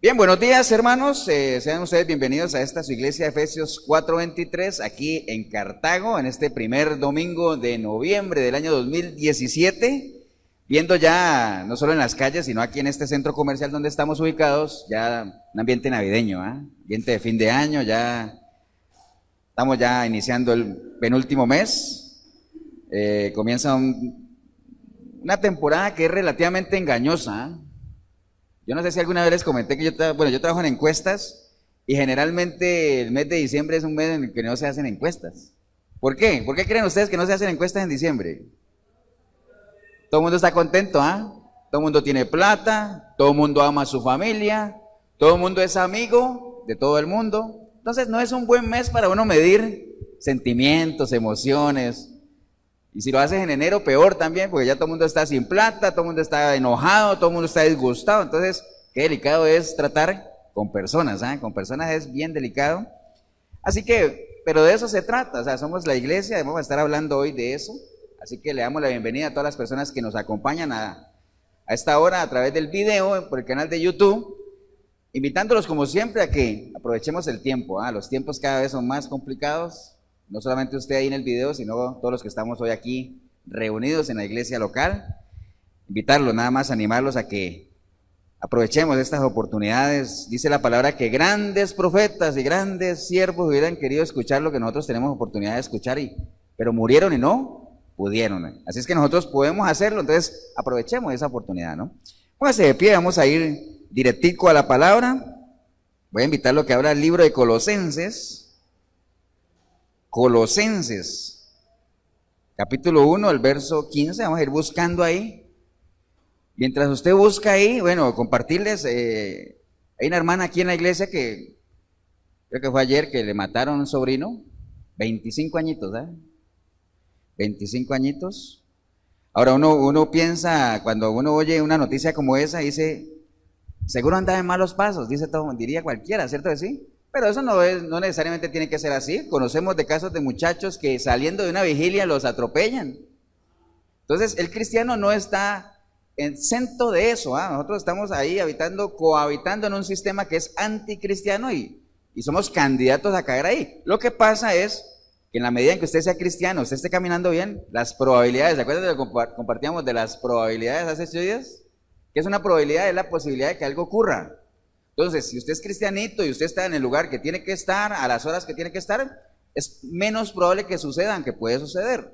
Bien, buenos días hermanos, sean ustedes bienvenidos a esta su iglesia Efesios 4:23 aquí en Cartago, en este primer domingo de noviembre del año 2017, viendo ya no solo en las calles, sino aquí en este centro comercial donde estamos ubicados, ya un ambiente navideño, ambiente de fin de año, ya estamos ya iniciando el penúltimo mes, comienza una temporada que es relativamente engañosa. Yo no sé si alguna vez les comenté que yo trabajo en encuestas y generalmente el mes de diciembre es un mes en el que no se hacen encuestas. ¿Por qué? ¿Por qué creen ustedes que no se hacen encuestas en diciembre? Todo el mundo está contento, Todo el mundo tiene plata, todo el mundo ama a su familia, todo el mundo es amigo de todo el mundo. Entonces no es un buen mes para uno medir sentimientos, emociones. Y si lo haces en enero, peor también, porque ya todo el mundo está sin plata, todo el mundo está enojado, todo el mundo está disgustado. Entonces, qué delicado es tratar con personas, Con personas es bien delicado. Así que, pero de eso se trata, o sea, somos la iglesia, vamos a estar hablando hoy de eso. Así que le damos la bienvenida a todas las personas que nos acompañan a esta hora a través del video, por el canal de YouTube, invitándolos como siempre a que aprovechemos el tiempo, Los tiempos cada vez son más complicados. No solamente usted ahí en el video, sino todos los que estamos hoy aquí reunidos en la iglesia local. Invitarlos, nada más animarlos a que aprovechemos estas oportunidades. Dice la palabra que grandes profetas y grandes siervos hubieran querido escuchar lo que nosotros tenemos oportunidad de escuchar, pero murieron y no pudieron. Así es que nosotros podemos hacerlo, entonces aprovechemos esa oportunidad, ¿no? Póngase de pie, vamos a ir directico a la palabra. Voy a invitarlo a que abra el libro de Colosenses. Colosenses, capítulo 1, el verso 15, vamos a ir buscando ahí. Mientras usted busca ahí, bueno, compartirles, hay una hermana aquí en la iglesia que, creo que fue ayer, que le mataron a un sobrino, 25 añitos, 25 añitos. Ahora uno piensa, cuando uno oye una noticia como esa, dice, seguro anda en malos pasos, diría cualquiera, ¿cierto que sí? Pero eso no necesariamente tiene que ser así. Conocemos de casos de muchachos que saliendo de una vigilia los atropellan. Entonces, el cristiano no está exento de eso, Nosotros estamos ahí cohabitando en un sistema que es anticristiano y somos candidatos a caer ahí. Lo que pasa es que en la medida en que usted sea cristiano, usted esté caminando bien, las probabilidades, ¿se acuerdan de lo que compartíamos de las probabilidades hace 8 días? ¿Qué es una probabilidad? Es la posibilidad de que algo ocurra. Entonces, si usted es cristianito y usted está en el lugar que tiene que estar, a las horas que tiene que estar, es menos probable que sucedan, que puede suceder.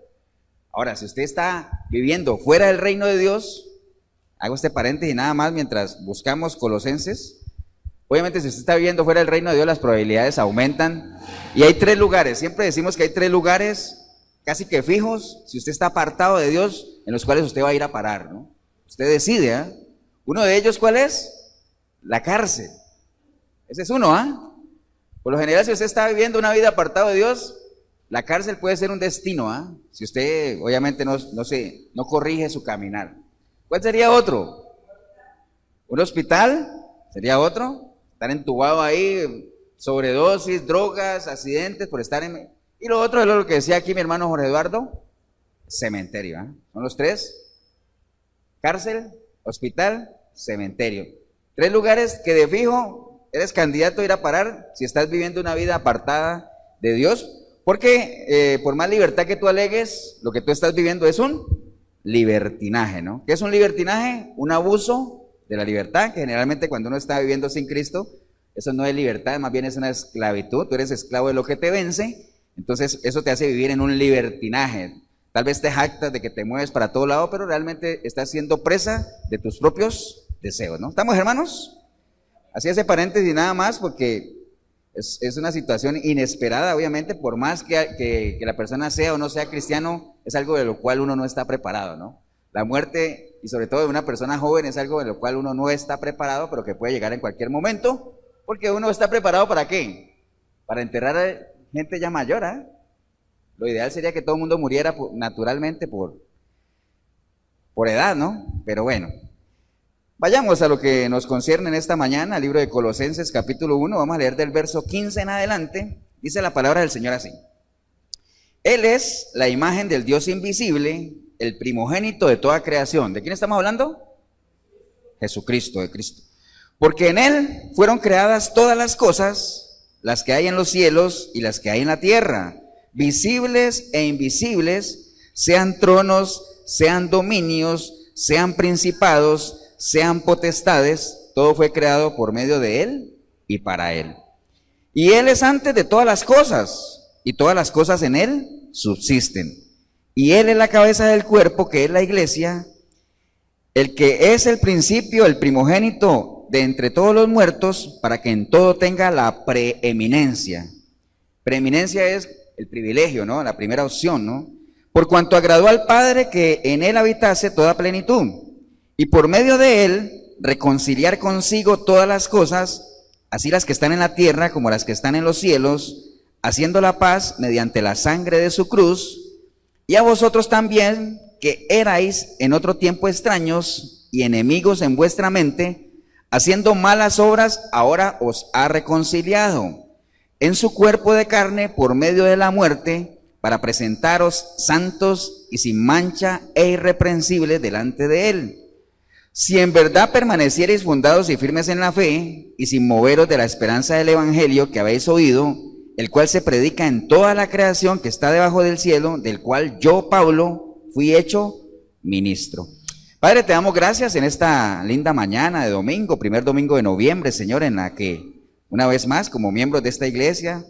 Ahora, si usted está viviendo fuera del reino de Dios, hago este paréntesis nada más mientras buscamos Colosenses. Obviamente, si usted está viviendo fuera del reino de Dios, las probabilidades aumentan. Y hay 3 lugares, siempre decimos que hay 3 lugares casi que fijos, si usted está apartado de Dios, en los cuales usted va a ir a parar, ¿no? Usted decide, Uno de ellos, ¿cuál es? La cárcel. Ese es uno, Por lo general, si usted está viviendo una vida apartado de Dios, la cárcel puede ser un destino, Si usted, obviamente, no corrige su caminar. ¿Cuál sería otro? Un hospital, sería otro. Estar entubado ahí, sobredosis, drogas, accidentes, por estar en... Y lo otro es lo que decía aquí mi hermano Jorge Eduardo, cementerio, Son los 3. Cárcel, hospital, cementerio. 3 lugares que de fijo eres candidato a ir a parar si estás viviendo una vida apartada de Dios, porque por más libertad que tú alegues, lo que tú estás viviendo es un libertinaje, ¿no? ¿Qué es un libertinaje? Un abuso de la libertad, que generalmente cuando uno está viviendo sin Cristo, eso no es libertad, más bien es una esclavitud, tú eres esclavo de lo que te vence, entonces eso te hace vivir en un libertinaje. Tal vez te jactas de que te mueves para todo lado, pero realmente estás siendo presa de tus propios deseos, ¿no? ¿Estamos, hermanos? Así ese paréntesis nada más, porque es una situación inesperada, obviamente, por más que la persona sea o no sea cristiano, es algo de lo cual uno no está preparado, ¿no? La muerte, y sobre todo de una persona joven, es algo de lo cual uno no está preparado, pero que puede llegar en cualquier momento, porque uno está preparado ¿para qué? Para enterrar a gente ya mayor, Lo ideal sería que todo el mundo muriera naturalmente por edad, ¿no? Pero bueno. Vayamos a lo que nos concierne en esta mañana, al libro de Colosenses capítulo 1, vamos a leer del verso 15 en adelante, dice la palabra del Señor así. Él es la imagen del Dios invisible, el primogénito de toda creación. ¿De quién estamos hablando? Jesucristo, de Cristo. Porque en Él fueron creadas todas las cosas, las que hay en los cielos y las que hay en la tierra, visibles e invisibles, sean tronos, sean dominios, sean principados, sean potestades, todo fue creado por medio de Él y para Él. Y Él es antes de todas las cosas, y todas las cosas en Él subsisten. Y Él es la cabeza del cuerpo, que es la iglesia, el que es el principio, el primogénito de entre todos los muertos, para que en todo tenga la preeminencia. Preeminencia es el privilegio, ¿no? La primera opción, ¿no? Por cuanto agradó al Padre que en Él habitase toda plenitud, y por medio de Él reconciliar consigo todas las cosas, así las que están en la tierra como las que están en los cielos, haciendo la paz mediante la sangre de su cruz, y a vosotros también, que erais en otro tiempo extraños y enemigos en vuestra mente, haciendo malas obras, ahora os ha reconciliado en su cuerpo de carne por medio de la muerte, para presentaros santos y sin mancha e irreprensibles delante de Él. Si en verdad permaneciereis fundados y firmes en la fe, y sin moveros de la esperanza del evangelio que habéis oído, el cual se predica en toda la creación que está debajo del cielo, del cual yo, Pablo, fui hecho ministro. Padre, te damos gracias en esta linda mañana de domingo, primer domingo de noviembre, Señor, en la que una vez más, como miembros de esta iglesia,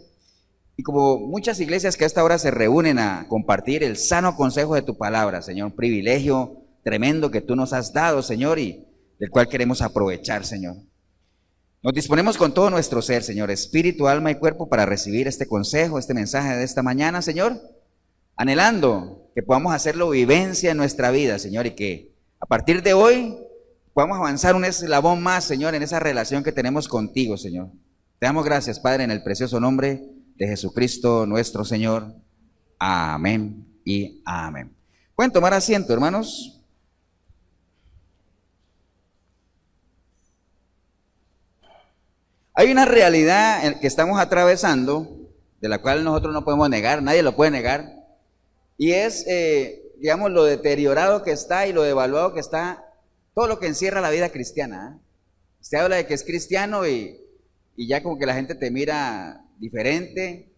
y como muchas iglesias que a esta hora se reúnen a compartir el sano consejo de tu palabra, Señor, un privilegio tremendo que tú nos has dado, Señor, y del cual queremos aprovechar, Señor. Nos disponemos con todo nuestro ser, Señor, espíritu, alma y cuerpo, para recibir este consejo, este mensaje de esta mañana, Señor, anhelando que podamos hacerlo vivencia en nuestra vida, Señor, y que a partir de hoy podamos avanzar un eslabón más, Señor, en esa relación que tenemos contigo, Señor. Te damos gracias, Padre, en el precioso nombre de Jesucristo nuestro Señor. Amén y amén. Pueden tomar asiento, hermanos. Hay una realidad que estamos atravesando, de la cual nosotros no podemos negar, nadie lo puede negar, y es, digamos, lo deteriorado que está y lo devaluado que está, todo lo que encierra la vida cristiana. Usted habla de que es cristiano y ya como que la gente te mira diferente,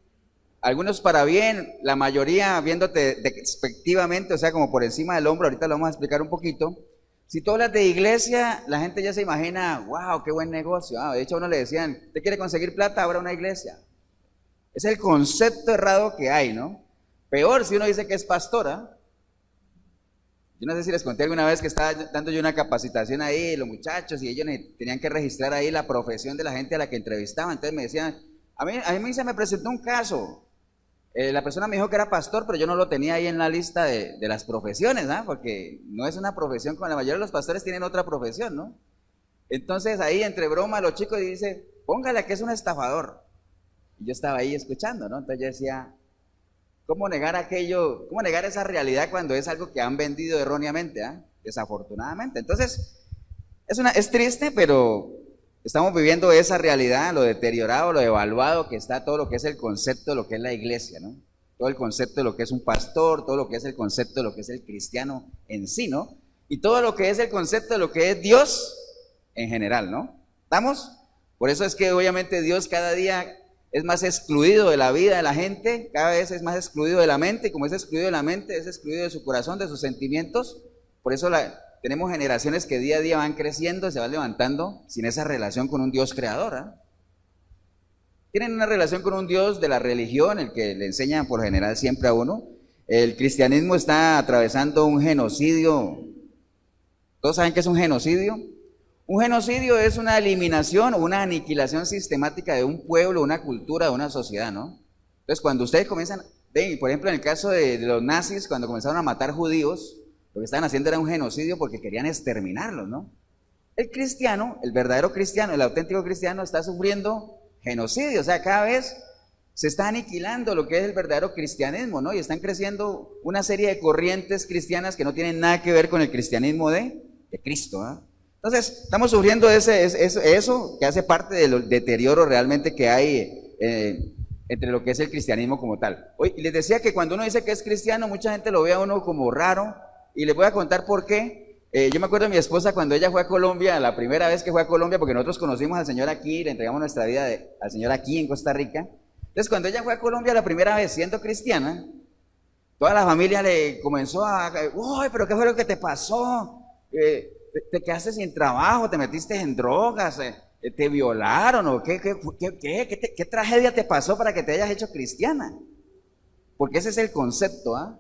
algunos para bien, la mayoría viéndote despectivamente, o sea, como por encima del hombro. Ahorita lo vamos a explicar un poquito. Si tú hablas de iglesia, la gente ya se imagina, wow, qué buen negocio. De hecho, a uno le decían, ¿usted quiere conseguir plata? Abra una iglesia. Es el concepto errado que hay, ¿no? Peor si uno dice que es pastora. Yo no sé si les conté alguna vez que estaba dando yo una capacitación ahí, los muchachos, y ellos tenían que registrar ahí la profesión de la gente a la que entrevistaban. Entonces me decían, a mí se me presentó un caso. La persona me dijo que era pastor, pero yo no lo tenía ahí en la lista de las profesiones, ¿no? Porque no es una profesión, como la mayoría de los pastores tienen otra profesión, ¿no? Entonces ahí entre broma los chicos dicen, póngale que es un estafador. Y yo estaba ahí escuchando, ¿no? Entonces yo decía, ¿cómo negar aquello, cómo negar esa realidad cuando es algo que han vendido erróneamente, desafortunadamente? Entonces, es triste, pero estamos viviendo esa realidad, lo deteriorado, lo devaluado que está todo lo que es el concepto de lo que es la iglesia, ¿no? Todo el concepto de lo que es un pastor, todo lo que es el concepto de lo que es el cristiano en sí, ¿no? Y todo lo que es el concepto de lo que es Dios en general, ¿no? ¿Estamos? Por eso es que obviamente Dios cada día es más excluido de la vida de la gente, cada vez es más excluido de la mente, y como es excluido de la mente, es excluido de su corazón, de sus sentimientos. Por eso tenemos generaciones que día a día van creciendo, se van levantando sin esa relación con un Dios creador. Tienen una relación con un Dios de la religión, el que le enseñan por general siempre a uno. El cristianismo está atravesando un genocidio. ¿Todos saben qué es un genocidio? Un genocidio es una eliminación o una aniquilación sistemática de un pueblo, una cultura, de una sociedad, ¿no? Entonces, cuando ustedes comienzan, ven, por ejemplo, en el caso de los nazis, cuando comenzaron a matar judíos, lo que estaban haciendo era un genocidio porque querían exterminarlos, ¿no? El cristiano, el verdadero cristiano, el auténtico cristiano está sufriendo genocidio, o sea, cada vez se está aniquilando lo que es el verdadero cristianismo, ¿no? Y están creciendo una serie de corrientes cristianas que no tienen nada que ver con el cristianismo de Cristo, ¿no? Entonces, estamos sufriendo eso que hace parte del deterioro realmente que hay entre lo que es el cristianismo como tal. Hoy les decía que cuando uno dice que es cristiano, mucha gente lo ve a uno como raro, y les voy a contar por qué. Yo me acuerdo de mi esposa cuando ella fue a Colombia, la primera vez que fue a Colombia, porque nosotros conocimos al Señor aquí, le entregamos nuestra vida al Señor aquí en Costa Rica. Entonces, cuando ella fue a Colombia la primera vez siendo cristiana, toda la familia le comenzó a, uy, pero ¿qué fue lo que te pasó? ¿Te quedaste sin trabajo? ¿Te metiste en drogas? ¿Te violaron? ¿O qué tragedia te pasó para que te hayas hecho cristiana? Porque ese es el concepto, ¿ah?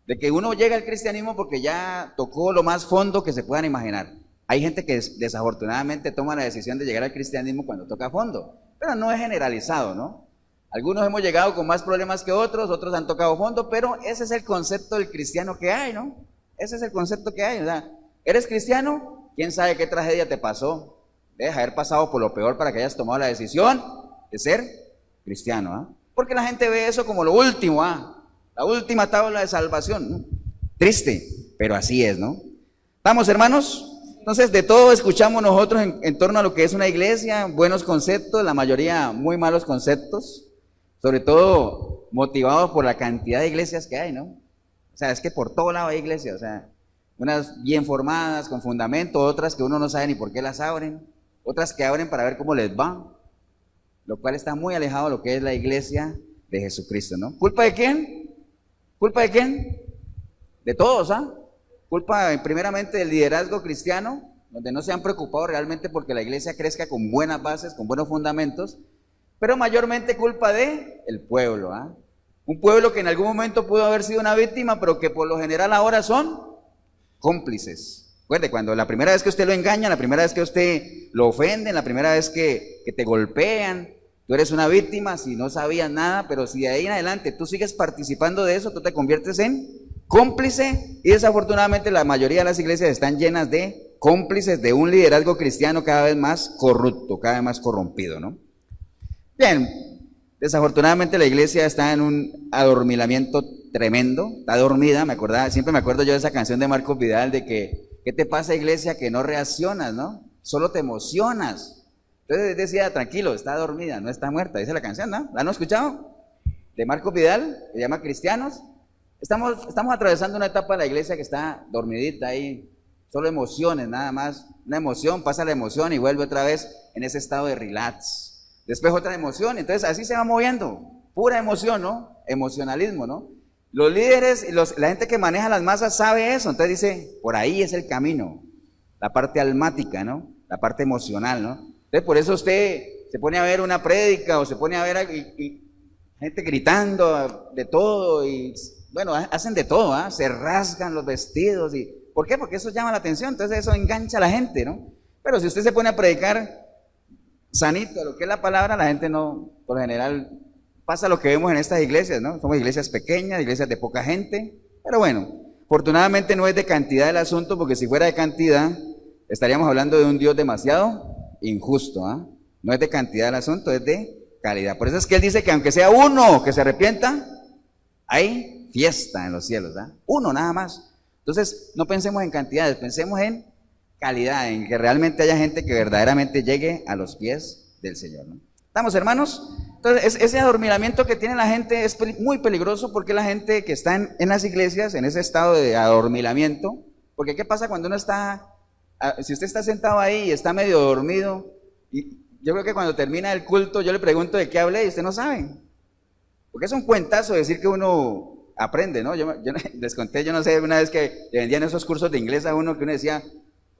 De que uno llega al cristianismo porque ya tocó lo más fondo que se puedan imaginar. Hay gente que desafortunadamente toma la decisión de llegar al cristianismo cuando toca fondo, pero no es generalizado, ¿no? Algunos hemos llegado con más problemas que otros, otros han tocado fondo, pero ese es el concepto del cristiano que hay, ¿no? Ese es el concepto que hay. O sea, ¿eres cristiano? ¿Quién sabe qué tragedia te pasó? Debes haber pasado por lo peor para que hayas tomado la decisión de ser cristiano, ¿ah? Porque la gente ve eso como lo último, ¿ah? La última tabla de salvación, ¿no? Triste, pero así es, ¿no? ¿Vamos, hermanos? Entonces, de todo escuchamos nosotros en torno a lo que es una iglesia, buenos conceptos, la mayoría muy malos conceptos, sobre todo motivados por la cantidad de iglesias que hay, ¿no? O sea, es que por todo lado hay iglesias, o sea, unas bien formadas, con fundamento, otras que uno no sabe ni por qué las abren, otras que abren para ver cómo les va, lo cual está muy alejado de lo que es la iglesia de Jesucristo, ¿no? ¿Culpa de quién? ¿Culpa de quién? De todos, ¿ah? Culpa primeramente del liderazgo cristiano, donde no se han preocupado realmente porque la iglesia crezca con buenas bases, con buenos fundamentos, pero mayormente culpa de el pueblo, ¿ah? Un pueblo que en algún momento pudo haber sido una víctima, pero que por lo general ahora son cómplices. Recuerde, cuando la primera vez que usted lo engaña, la primera vez que usted lo ofende, la primera vez que te golpean, tú eres una víctima si no sabías nada, pero si de ahí en adelante tú sigues participando de eso, tú te conviertes en cómplice, y desafortunadamente la mayoría de las iglesias están llenas de cómplices de un liderazgo cristiano cada vez más corrupto, cada vez más corrompido, ¿no? Bien, desafortunadamente la iglesia está en un adormilamiento tremendo, está dormida, siempre me acuerdo yo de esa canción de Marcos Vidal de que, ¿qué te pasa, iglesia, que no reaccionas, no? Solo te emocionas. Entonces decía, tranquilo, está dormida, no está muerta, dice la canción, ¿no? ¿La han escuchado? De Marcos Vidal, se llama Cristianos. Estamos atravesando una etapa de la iglesia que está dormidita ahí, solo emociones, nada más. Una emoción, pasa la emoción y vuelve otra vez en ese estado de relax. Después otra emoción, entonces así se va moviendo, pura emoción, ¿no? Emocionalismo, ¿no? Los líderes y la gente que maneja las masas sabe eso, entonces dice, por ahí es el camino, la parte almática, ¿no? La parte emocional, ¿no? Entonces por eso usted se pone a ver una prédica o se pone a ver y gente gritando de todo y bueno, hacen de todo, ¿ah? Se rasgan los vestidos y ¿por qué? Porque eso llama la atención, entonces eso engancha a la gente, ¿no? Pero si usted se pone a predicar sanito, lo que es la palabra, la gente no, por lo general, pasa lo que vemos en estas iglesias, ¿no? Somos iglesias pequeñas, iglesias de poca gente, pero bueno, afortunadamente no es de cantidad el asunto, porque si fuera de cantidad, estaríamos hablando de un Dios demasiado injusto, ¿ah? No es de cantidad el asunto, es de calidad. Por eso es que él dice que aunque sea uno que se arrepienta, hay fiesta en los cielos, ¿ah? Uno nada más. Entonces, no pensemos en cantidades, pensemos en calidad, en que realmente haya gente que verdaderamente llegue a los pies del Señor, ¿no? ¿Estamos, hermanos? Entonces, ese adormilamiento que tiene la gente es muy peligroso, porque la gente que está en las iglesias, en ese estado de adormilamiento, porque ¿qué pasa cuando uno está, si usted está sentado ahí y está medio dormido, y yo creo que cuando termina el culto yo le pregunto de qué hablé y usted no sabe, porque es un cuentazo decir que uno aprende, ¿no? Yo les conté, yo no sé, una vez que le vendían esos cursos de inglés a uno, que uno decía,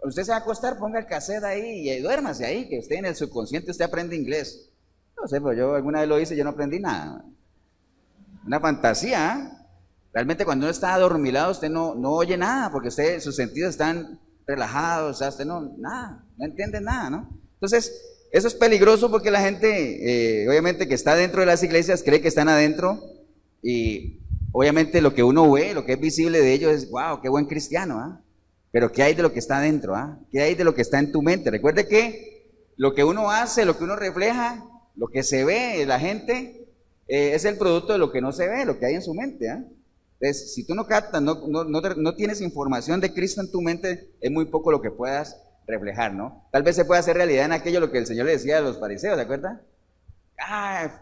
usted se va a acostar, ponga el cassette ahí y duérmase ahí, que usted en el subconsciente usted aprende inglés. No sé, pero yo alguna vez lo hice, yo no aprendí nada. Una fantasía, ¿eh? Realmente cuando uno está adormilado usted no oye nada, porque sus sentidos están relajados, o sea, usted no entiende nada, ¿no? Entonces, eso es peligroso porque la gente, obviamente que está dentro de las iglesias, cree que están adentro, y obviamente lo que uno ve, lo que es visible de ellos es, wow, qué buen cristiano, ¿ah? Pero ¿qué hay de lo que está adentro? ¿Ah? ¿Qué hay de lo que está en tu mente? Recuerde que lo que uno hace, lo que uno refleja, lo que se ve en la gente, es el producto de lo que no se ve, lo que hay en su mente, ¿ah? Entonces, si tú no captas, no tienes información de Cristo en tu mente, es muy poco lo que puedas reflejar, ¿no? Tal vez se pueda hacer realidad en aquello lo que el Señor le decía a los fariseos, ¿de acuerdo?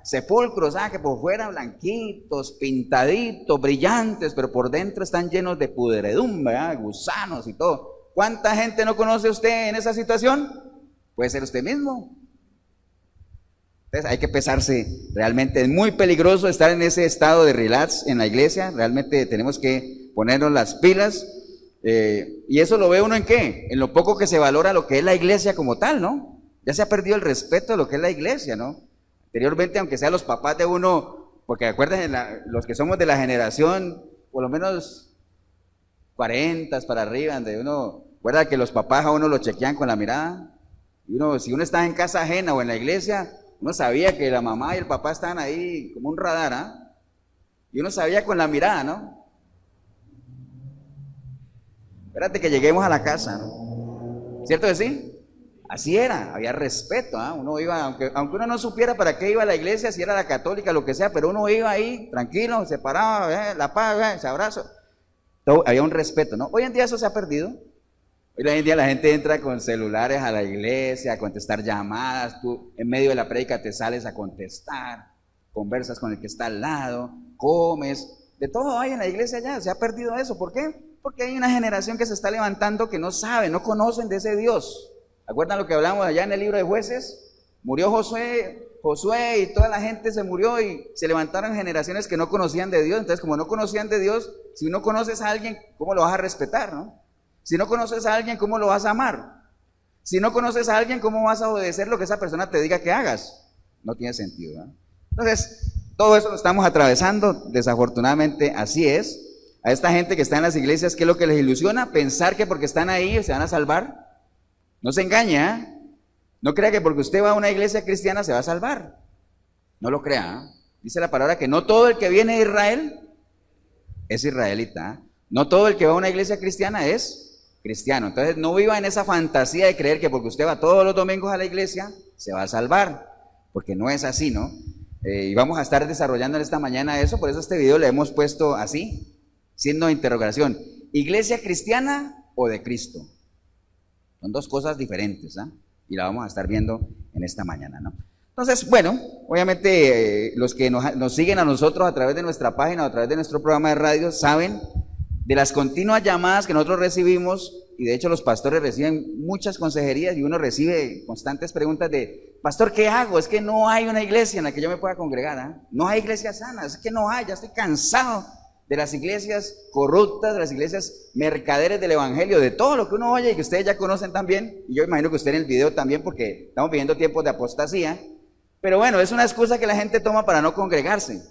Sepulcros, que por fuera blanquitos, pintaditos, brillantes, pero por dentro están llenos de pudredumbre, gusanos y todo. ¿Cuánta gente no conoce usted en esa situación? Puede ser usted mismo. Entonces hay que pesarse, realmente es muy peligroso estar en ese estado de relax en la iglesia, realmente tenemos que ponernos las pilas, y eso lo ve uno en qué, en lo poco que se valora lo que es la iglesia como tal, ¿no? Ya se ha perdido el respeto de lo que es la iglesia, ¿no? Anteriormente, aunque sean los papás de uno, porque acuérdense, los que somos de la generación, por lo menos 40 para arriba, donde uno, recuerda que los papás a uno lo chequean con la mirada, y uno, si uno está en casa ajena o en la iglesia, uno sabía que la mamá y el papá estaban ahí como un radar, ¿ah? Y uno sabía con la mirada, ¿no? Espérate que lleguemos a la casa, ¿no? ¿Cierto que sí? Así era, había respeto, ¿ah? Uno iba, aunque uno no supiera para qué iba a la iglesia, si era la católica, lo que sea, pero uno iba ahí, tranquilo, se paraba, la paz, se abraza. Había un respeto, ¿no? Hoy en día eso se ha perdido. Hoy en día la gente entra con celulares a la iglesia, a contestar llamadas, tú en medio de la prédica te sales a contestar, conversas con el que está al lado, comes, de todo hay en la iglesia ya, se ha perdido eso. ¿Por qué? Porque hay una generación que se está levantando que no sabe, no conocen de ese Dios. ¿Acuerdan lo que hablamos allá en el libro de Jueces? Murió Josué y toda la gente se murió y se levantaron generaciones que no conocían de Dios. Entonces, como no conocían de Dios, si no conoces a alguien, ¿cómo lo vas a respetar, no? Si no conoces a alguien, ¿cómo lo vas a amar? Si no conoces a alguien, ¿cómo vas a obedecer lo que esa persona te diga que hagas? No tiene sentido, ¿no? Entonces, todo eso lo estamos atravesando, desafortunadamente así es. A esta gente que está en las iglesias, ¿qué es lo que les ilusiona? Pensar que porque están ahí se van a salvar. No se engaña, ¿eh? No crea que porque usted va a una iglesia cristiana se va a salvar. No lo crea, ¿eh? Dice la palabra que no todo el que viene de Israel es israelita, ¿eh? No todo el que va a una iglesia cristiana es cristiano. Entonces no viva en esa fantasía de creer que porque usted va todos los domingos a la iglesia se va a salvar, porque no es así, ¿no? Y vamos a estar desarrollando en esta mañana eso, por eso este video le hemos puesto así, signo de interrogación: ¿iglesia cristiana o de Cristo? Son dos cosas diferentes, ¿ah? Y la vamos a estar viendo en esta mañana, ¿no? Entonces, bueno, obviamente los que nos siguen a nosotros a través de nuestra página o a través de nuestro programa de radio saben de las continuas llamadas que nosotros recibimos, y de hecho los pastores reciben muchas consejerías y uno recibe constantes preguntas de: pastor, ¿qué hago? Es que no hay una iglesia en la que yo me pueda congregar, ¿eh? No hay iglesias sanas, es que no hay, ya estoy cansado de las iglesias corruptas, de las iglesias mercaderes del evangelio, de todo lo que uno oye y que ustedes ya conocen también, y yo imagino que usted en el video también, porque estamos viviendo tiempos de apostasía. Pero bueno, es una excusa que la gente toma para no congregarse.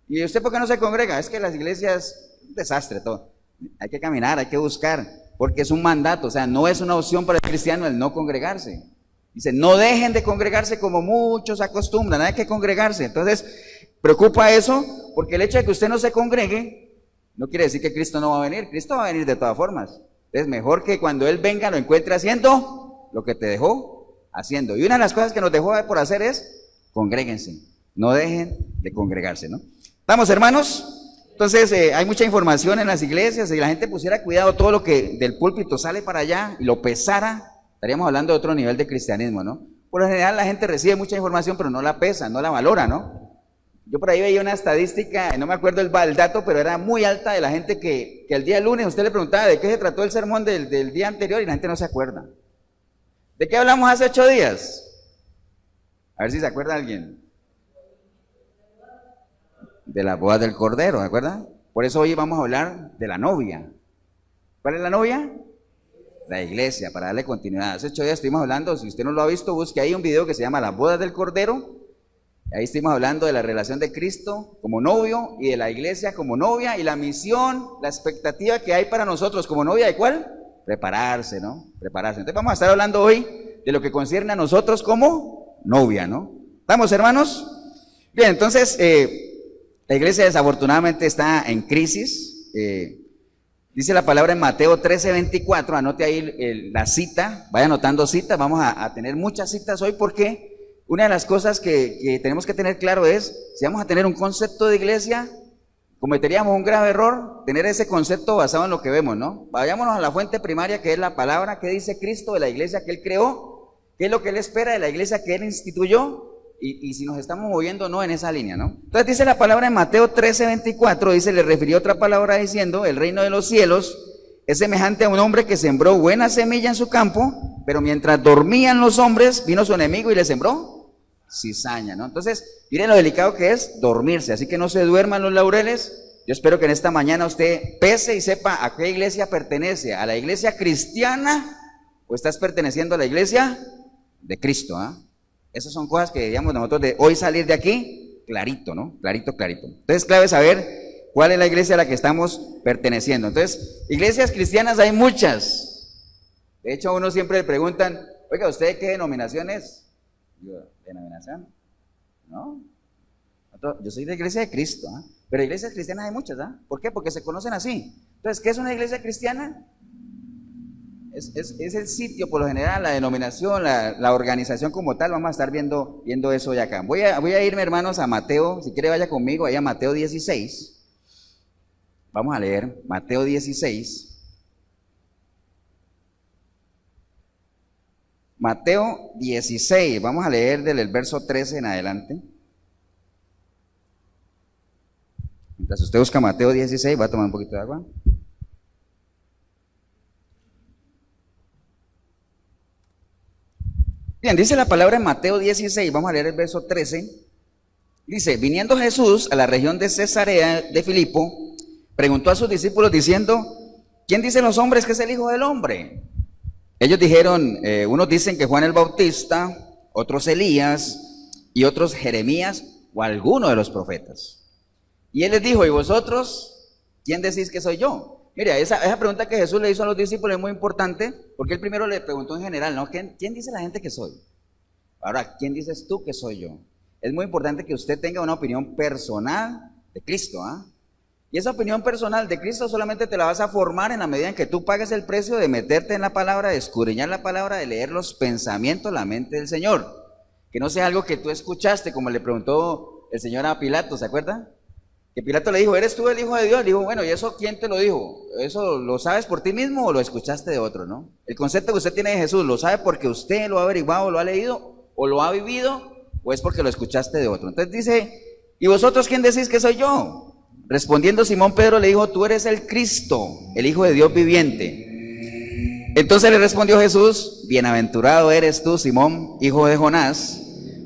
¿Y usted por qué no se congrega? Es que las iglesias, un desastre todo. Hay que caminar, hay que buscar, porque es un mandato, o sea, no es una opción para el cristiano el no congregarse. Dice, no dejen de congregarse como muchos acostumbran, hay que congregarse. Entonces, preocupa eso, porque el hecho de que usted no se congregue, no quiere decir que Cristo no va a venir. Cristo va a venir de todas formas. Es mejor que cuando Él venga lo encuentre haciendo lo que te dejó haciendo. Y una de las cosas que nos dejó por hacer es, congréguense, no dejen de congregarse, ¿no? ¿Estamos, hermanos? Entonces, hay mucha información en las iglesias. Si la gente pusiera cuidado todo lo que del púlpito sale para allá y lo pesara, estaríamos hablando de otro nivel de cristianismo, ¿no? Por lo general la gente recibe mucha información, pero no la pesa, no la valora, ¿no? Yo por ahí veía una estadística, no me acuerdo el dato, pero era muy alta, de la gente que el día lunes usted le preguntaba de qué se trató el sermón del día anterior y la gente no se acuerda. ¿De qué hablamos hace 8 días? A ver si se acuerda alguien. De la boda del Cordero, ¿se acuerdan? Por eso hoy vamos a hablar de la novia. ¿Cuál es la novia? La iglesia, para darle continuidad. Hace 8 días estuvimos hablando, si usted no lo ha visto, busque ahí un video que se llama La boda del Cordero. Ahí estuvimos hablando de la relación de Cristo como novio y de la iglesia como novia, y la misión, la expectativa que hay para nosotros como novia. ¿De cuál? Prepararse, ¿no? Prepararse. Entonces vamos a estar hablando hoy de lo que concierne a nosotros como novia, ¿no? ¿Estamos, hermanos? Bien, entonces la iglesia desafortunadamente está en crisis. Dice la palabra en Mateo 13:24, anote ahí la cita, vaya anotando citas. Vamos a tener muchas citas hoy, porque una de las cosas que tenemos que tener claro es, si vamos a tener un concepto de iglesia, cometeríamos un grave error tener ese concepto basado en lo que vemos, ¿no? Vayámonos a la fuente primaria, que es la palabra. ¿Qué dice Cristo de la iglesia que Él creó? ¿Qué es lo que Él espera de la iglesia que Él instituyó? Y si nos estamos moviendo no en esa línea, ¿no? Entonces dice la palabra en Mateo 13:24, dice, le refirió otra palabra diciendo, el reino de los cielos es semejante a un hombre que sembró buena semilla en su campo, pero mientras dormían los hombres, vino su enemigo y le sembró cizaña, ¿no? Entonces, miren lo delicado que es dormirse, así que no se duerman los laureles. Yo espero que en esta mañana usted pese y sepa a qué iglesia pertenece, a la iglesia cristiana o estás perteneciendo a la iglesia de Cristo, ¿ah? Esas son cosas que deberíamos nosotros de hoy salir de aquí clarito, ¿no? Clarito, clarito. Entonces, clave saber cuál es la iglesia a la que estamos perteneciendo. Entonces, iglesias cristianas hay muchas. De hecho, a uno siempre le preguntan, oiga, ¿usted qué denominación es? Yo, ¿denominación? No. Yo soy de la iglesia de Cristo, ¿eh? Pero iglesias cristianas hay muchas, ¿ah? ¿Por qué? Porque se conocen así. Entonces, ¿qué es una iglesia cristiana? Es el sitio, por lo general, la denominación, la organización como tal. Vamos a estar viendo eso hoy acá. Voy a irme, hermanos, a Mateo. Si quiere, vaya conmigo ahí a Mateo 16. Vamos a leer Mateo 16. Mateo 16, vamos a leer del verso 13 en adelante. Mientras usted busca Mateo 16, va a tomar un poquito de agua. Bien, dice la palabra en Mateo 16, vamos a leer el verso 13. Dice, viniendo Jesús a la región de Cesarea de Filipo, preguntó a sus discípulos diciendo, ¿quién dicen los hombres que es el Hijo del Hombre? Ellos dijeron, unos dicen que Juan el Bautista, otros Elías, y otros Jeremías, o alguno de los profetas. Y él les dijo, ¿y vosotros quién decís que soy yo? Mira, esa pregunta que Jesús le hizo a los discípulos es muy importante, porque él primero le preguntó en general, ¿no? ¿Quién dice la gente que soy? Ahora, ¿quién dices tú que soy yo? Es muy importante que usted tenga una opinión personal de Cristo, ¿ah? Y esa opinión personal de Cristo solamente te la vas a formar en la medida en que tú pagues el precio de meterte en la palabra, de escudriñar la palabra, de leer los pensamientos, la mente del Señor. Que no sea algo que tú escuchaste, como le preguntó el Señor a Pilato, ¿se acuerda? Que Pilato le dijo, ¿eres tú el Hijo de Dios? Le dijo, bueno, ¿y eso quién te lo dijo? ¿Eso lo sabes por ti mismo o lo escuchaste de otro, no? El concepto que usted tiene de Jesús, ¿lo sabe porque usted lo ha averiguado, lo ha leído, o lo ha vivido, o es porque lo escuchaste de otro? Entonces dice, ¿y vosotros quién decís que soy yo? Respondiendo Simón Pedro le dijo, tú eres el Cristo, el Hijo de Dios viviente. Entonces le respondió Jesús, bienaventurado eres tú, Simón, hijo de Jonás,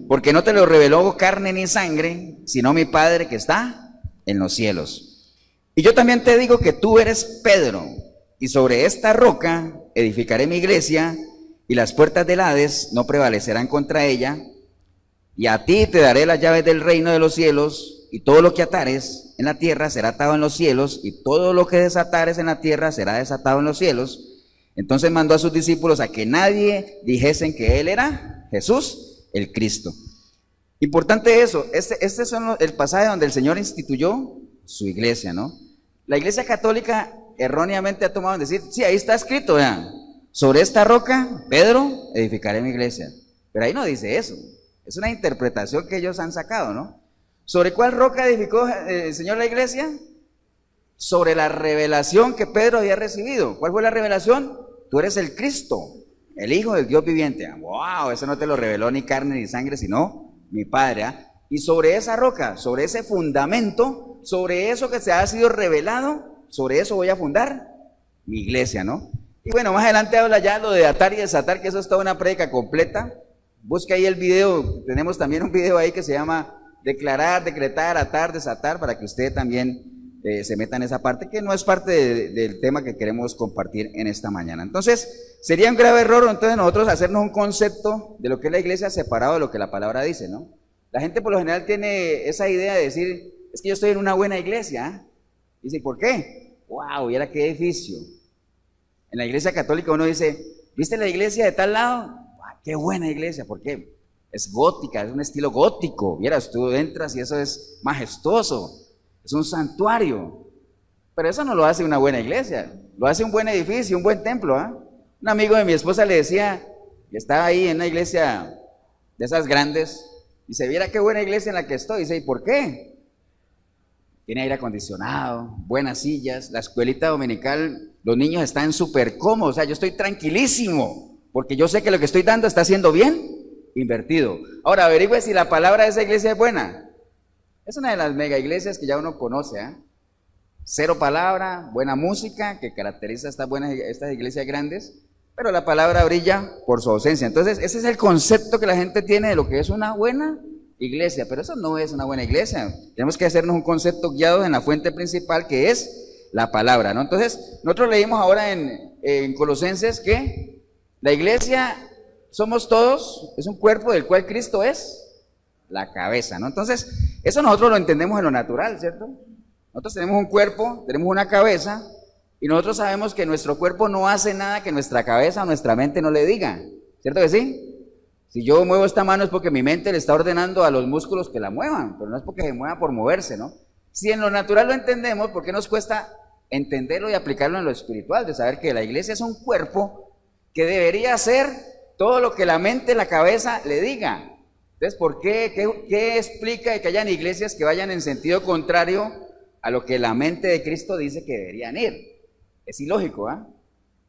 porque no te lo reveló carne ni sangre, sino mi Padre que está en los cielos. Y yo también te digo que tú eres Pedro, y sobre esta roca edificaré mi iglesia, y las puertas del Hades no prevalecerán contra ella, y a ti te daré las llaves del reino de los cielos, y todo lo que atares en la tierra será atado en los cielos, y todo lo que desatares en la tierra será desatado en los cielos. Entonces mandó a sus discípulos a que nadie dijesen que él era Jesús, el Cristo. Importante eso, este es el pasaje donde el Señor instituyó su iglesia, ¿no? La iglesia católica erróneamente ha tomado en decir, sí, ahí está escrito, vean, sobre esta roca, Pedro, edificaré mi iglesia. Pero ahí no dice eso, es una interpretación que ellos han sacado, ¿no? ¿Sobre cuál roca edificó el Señor la iglesia? Sobre la revelación que Pedro había recibido. ¿Cuál fue la revelación? Tú eres el Cristo, el Hijo del Dios viviente. ¡Wow! Eso no te lo reveló ni carne ni sangre, sino mi Padre, ¿eh? Y sobre esa roca, sobre ese fundamento, sobre eso que se ha sido revelado, sobre eso voy a fundar mi iglesia, ¿no? Y bueno, más adelante habla ya lo de atar y desatar, que eso es toda una prédica completa. Busque ahí el video, tenemos también un video ahí que se llama declarar, decretar, atar, desatar, para que usted también se meta en esa parte, que no es parte del tema que queremos compartir en esta mañana. Entonces, sería un grave error entonces nosotros hacernos un concepto de lo que es la iglesia separado de lo que la palabra dice, ¿no? La gente por lo general tiene esa idea de decir, es que yo estoy en una buena iglesia, ¿eh? Dice, ¿por qué? ¡Wow! ¿Y ahora qué edificio? En la iglesia católica uno dice, ¿viste la iglesia de tal lado? ¡Wow, qué buena iglesia! ¿Por qué? Es gótica, es un estilo gótico. Vieras, tú entras y eso es majestuoso, es un santuario. Pero eso no lo hace una buena iglesia, lo hace un buen edificio, un buen templo, ¿eh? Un amigo de mi esposa le decía, que estaba ahí en una iglesia de esas grandes, y se viera qué buena iglesia en la que estoy. Dice, ¿y por qué? Tiene aire acondicionado, buenas sillas, la escuelita dominical, los niños están súper cómodos, o sea, yo estoy tranquilísimo, porque yo sé que lo que estoy dando está haciendo bien invertido. Ahora averigüe si la palabra de esa iglesia es buena. Es una de las mega iglesias que ya uno conoce, ¿eh? Cero palabra, buena música, que caracteriza estas iglesias grandes, pero la palabra brilla por su ausencia. Entonces, ese es el concepto que la gente tiene de lo que es una buena iglesia, pero eso no es una buena iglesia. Tenemos que hacernos un concepto guiado en la fuente principal, que es la palabra, ¿no? Entonces, nosotros leímos ahora en Colosenses que la iglesia somos todos, es un cuerpo del cual Cristo es la cabeza, ¿no? Entonces, eso nosotros lo entendemos en lo natural, ¿cierto? Nosotros tenemos un cuerpo, tenemos una cabeza, y nosotros sabemos que nuestro cuerpo no hace nada que nuestra cabeza o nuestra mente no le diga, ¿cierto que sí? Si yo muevo esta mano es porque mi mente le está ordenando a los músculos que la muevan, pero no es porque se mueva por moverse, ¿no? Si en lo natural lo entendemos, ¿por qué nos cuesta entenderlo y aplicarlo en lo espiritual? De saber que la iglesia es un cuerpo que debería hacer todo lo que la mente, la cabeza le diga. Entonces, ¿por qué? ¿Qué explica que hayan iglesias que vayan en sentido contrario a lo que la mente de Cristo dice que deberían ir? Es ilógico, ¿ah?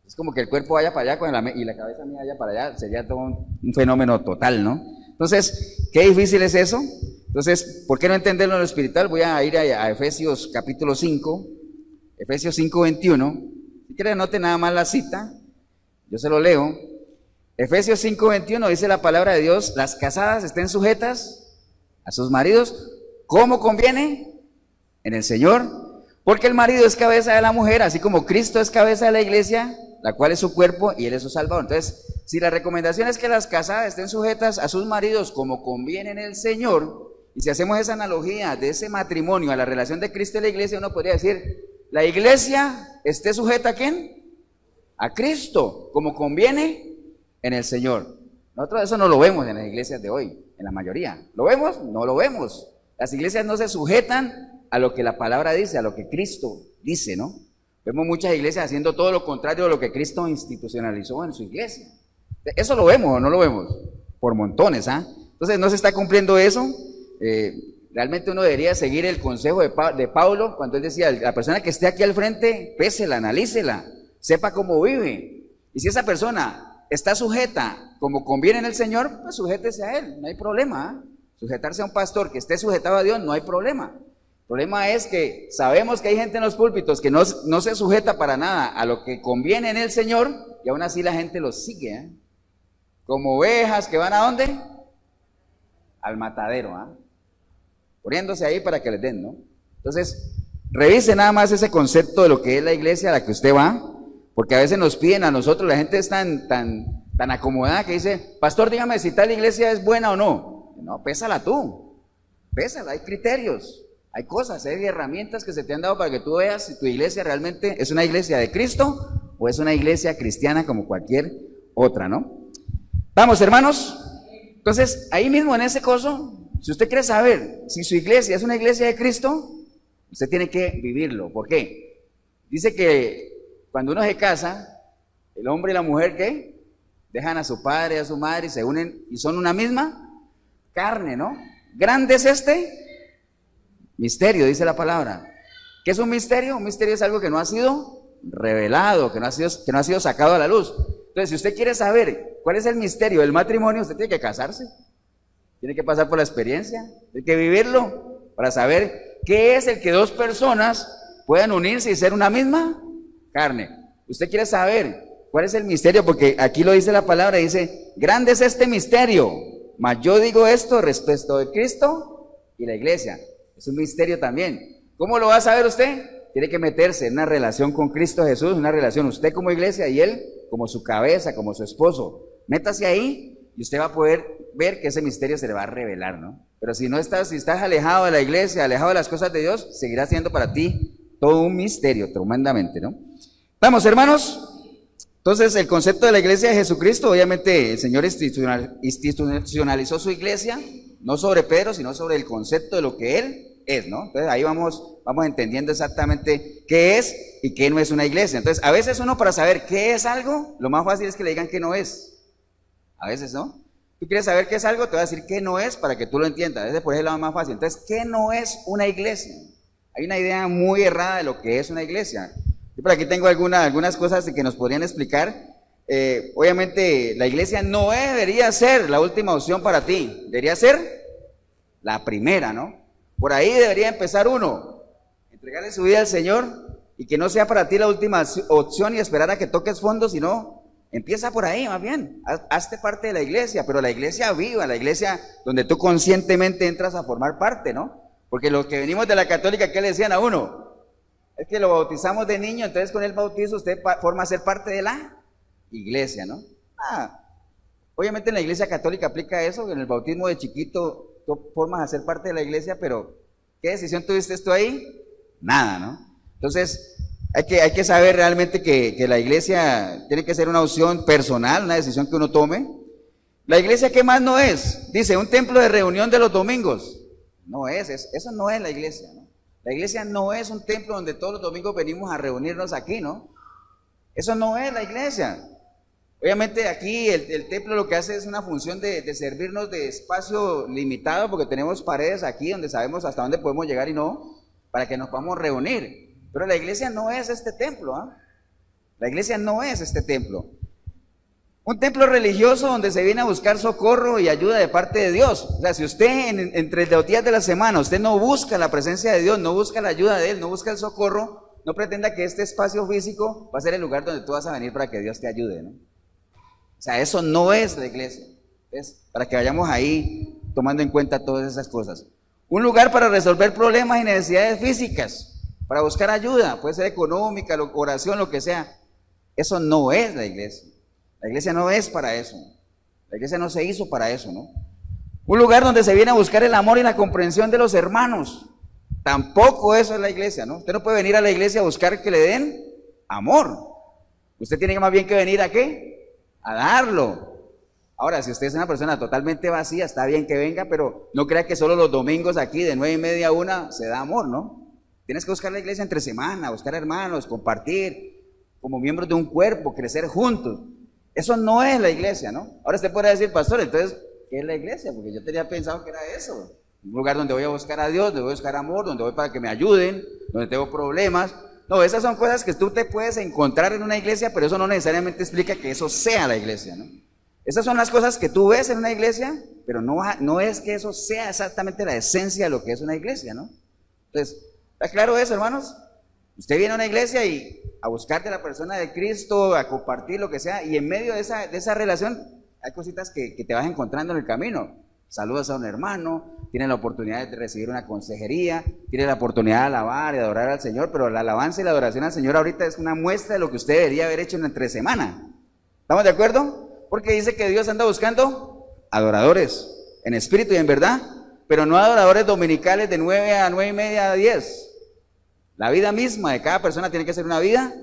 Es como que el cuerpo vaya para allá y la cabeza mía vaya para allá, sería todo un fenómeno total, ¿no? Entonces, qué difícil es eso. Entonces, ¿por qué no entenderlo en lo espiritual? Voy a ir a Efesios capítulo 5, Efesios 5, 21. Si quieren, anoten nada más la cita, yo se lo leo. Efesios 5, 21 dice la palabra de Dios: las casadas estén sujetas a sus maridos, como conviene en el Señor, porque el marido es cabeza de la mujer, así como Cristo es cabeza de la iglesia, la cual es su cuerpo y Él es su Salvador. Entonces, si la recomendación es que las casadas estén sujetas a sus maridos como conviene en el Señor, y si hacemos esa analogía de ese matrimonio a la relación de Cristo y la iglesia, uno podría decir, la iglesia esté sujeta ¿a quién? A Cristo, como conviene en el Señor. Nosotros eso no lo vemos en las iglesias de hoy, en la mayoría. ¿Lo vemos? No lo vemos. Las iglesias no se sujetan a lo que la palabra dice, a lo que Cristo dice, ¿no? Vemos muchas iglesias haciendo todo lo contrario de lo que Cristo institucionalizó en su iglesia. ¿Eso lo vemos o no lo vemos? Por montones, ¿ah? Entonces no se está cumpliendo eso. Realmente uno debería seguir el consejo de Pablo cuando él decía, la persona que esté aquí al frente, pésela, analícela, sepa cómo vive. Y si esa persona está sujeta como conviene en el Señor, pues sujétese a él, no hay problema, ¿eh? Sujetarse a un pastor que esté sujetado a Dios, no hay problema. El problema es que sabemos que hay gente en los púlpitos que no se sujeta para nada a lo que conviene en el Señor, y aún así la gente los sigue, ¿eh? Como ovejas que van ¿a dónde? Al matadero, ¿eh? Poniéndose ahí para que les den, ¿no? Entonces, revise nada más ese concepto de lo que es la iglesia a la que usted va, porque a veces nos piden a nosotros, la gente es tan acomodada que dice, pastor, dígame si tal iglesia es buena o no. No, pésala tú, pésala, hay criterios. Hay cosas, hay herramientas que se te han dado para que tú veas si tu iglesia realmente es una iglesia de Cristo o es una iglesia cristiana como cualquier otra, ¿no? Vamos, hermanos. Entonces, ahí mismo en ese coso, si usted quiere saber si su iglesia es una iglesia de Cristo, usted tiene que vivirlo. ¿Por qué? Dice que cuando uno se casa, el hombre y la mujer, ¿qué? Dejan a su padre y a su madre y se unen y son una misma carne, ¿no? Grande es este misterio, dice la palabra. ¿Qué es un misterio? Un misterio es algo que no ha sido revelado, que no ha sido sacado a la luz. Entonces, si usted quiere saber cuál es el misterio del matrimonio, usted tiene que casarse, tiene que pasar por la experiencia, tiene que vivirlo para saber qué es el que dos personas puedan unirse y ser una misma carne. Usted quiere saber cuál es el misterio, porque aquí lo dice la palabra, dice, grande es este misterio, mas yo digo esto respecto de Cristo y la iglesia. Es un misterio también. ¿Cómo lo va a saber usted? Tiene que meterse en una relación con Cristo Jesús, una relación usted como iglesia y Él como su cabeza, como su esposo. Métase ahí y usted va a poder ver que ese misterio se le va a revelar, ¿no? Pero si estás alejado de la iglesia, alejado de las cosas de Dios, seguirá siendo para ti todo un misterio, tremendamente, ¿no? Vamos, hermanos. Entonces, el concepto de la iglesia de Jesucristo, obviamente el Señor institucionalizó su iglesia, no sobre Pedro, sino sobre el concepto de lo que Él es, ¿no? Entonces ahí vamos entendiendo exactamente qué es y qué no es una iglesia. Entonces, a veces uno para saber qué es algo, lo más fácil es que le digan qué no es. A veces, ¿no? Tú quieres saber qué es algo, te voy a decir qué no es para que tú lo entiendas. A veces por ese lado es más fácil. Entonces, ¿qué no es una iglesia? Hay una idea muy errada de lo que es una iglesia. Yo por aquí tengo algunas cosas que nos podrían explicar. Obviamente la iglesia no debería ser la última opción para ti, debería ser la primera, ¿no? Por ahí debería empezar uno. entregarle su vida al Señor y que no sea para ti la última opción y esperar a que toques fondo, sino empieza por ahí, más bien. Hazte parte de la iglesia, pero la iglesia viva, la iglesia donde tú conscientemente entras a formar parte, ¿no? Porque los que venimos de la católica, ¿qué le decían a uno? Es que lo bautizamos de niño, entonces con el bautizo usted forma a ser parte de la iglesia, ¿no? Obviamente en la iglesia católica aplica eso, en el bautismo de chiquito tú formas a ser parte de la iglesia, pero ¿qué decisión tuviste tú ahí? Nada, ¿no? Entonces hay que saber realmente que la iglesia tiene que ser una opción personal, una decisión que uno tome. La iglesia, ¿qué más no es? Dice, un templo de reunión de los domingos. No es, eso no es la iglesia, ¿no? La iglesia no es un templo donde todos los domingos venimos a reunirnos aquí, ¿no? Eso no es la iglesia. Obviamente aquí el templo lo que hace es una función de servirnos de espacio limitado, porque tenemos paredes aquí donde sabemos hasta dónde podemos llegar y no, para que nos podamos reunir. Pero la iglesia no es este templo, ¿ah? La iglesia no es este templo. Un templo religioso donde se viene a buscar socorro y ayuda de parte de Dios. O sea, si usted entre los días de la semana, usted no busca la presencia de Dios, no busca la ayuda de Él, no busca el socorro, no pretenda que este espacio físico va a ser el lugar donde tú vas a venir para que Dios te ayude, ¿no? O sea, eso no es la iglesia. Es para que vayamos ahí tomando en cuenta todas esas cosas. Un lugar para resolver problemas y necesidades físicas, para buscar ayuda, puede ser económica, oración, lo que sea. Eso no es la iglesia. La iglesia no es para eso. La iglesia no se hizo para eso, ¿no? Un lugar donde se viene a buscar el amor y la comprensión de los hermanos. Tampoco eso es la iglesia, ¿no? Usted no puede venir a la iglesia a buscar que le den amor. Usted tiene más bien que venir ¿a qué? A darlo. Ahora, si usted es una persona totalmente vacía, está bien que venga, pero no crea que solo los domingos aquí de 9:30 a 1 se da amor, ¿no? Tienes que buscar la iglesia entre semana, buscar hermanos, compartir como miembros de un cuerpo, crecer juntos. Eso no es la iglesia, ¿no? Ahora usted podrá decir, pastor, entonces, ¿qué es la iglesia? Porque yo tenía pensado que era eso. Un lugar donde voy a buscar a Dios, donde voy a buscar amor, donde voy para que me ayuden, donde tengo problemas. No, esas son cosas que tú te puedes encontrar en una iglesia, pero eso no necesariamente explica que eso sea la iglesia, ¿no? Esas son las cosas que tú ves en una iglesia, pero no es que eso sea exactamente la esencia de lo que es una iglesia, ¿no? Entonces, ¿está claro eso, hermanos? Usted viene a una iglesia y a buscar de la persona de Cristo, a compartir lo que sea, y en medio de esa relación hay cositas que te vas encontrando en el camino. Saludas a un hermano, tienes la oportunidad de recibir una consejería, tienes la oportunidad de alabar y adorar al Señor, pero la alabanza y la adoración al Señor ahorita es una muestra de lo que usted debería haber hecho en entre semana. ¿Estamos de acuerdo? Porque dice que Dios anda buscando adoradores, en espíritu y en verdad, pero no adoradores dominicales de 9 a 9:30 a 10. La vida misma de cada persona tiene que ser una vida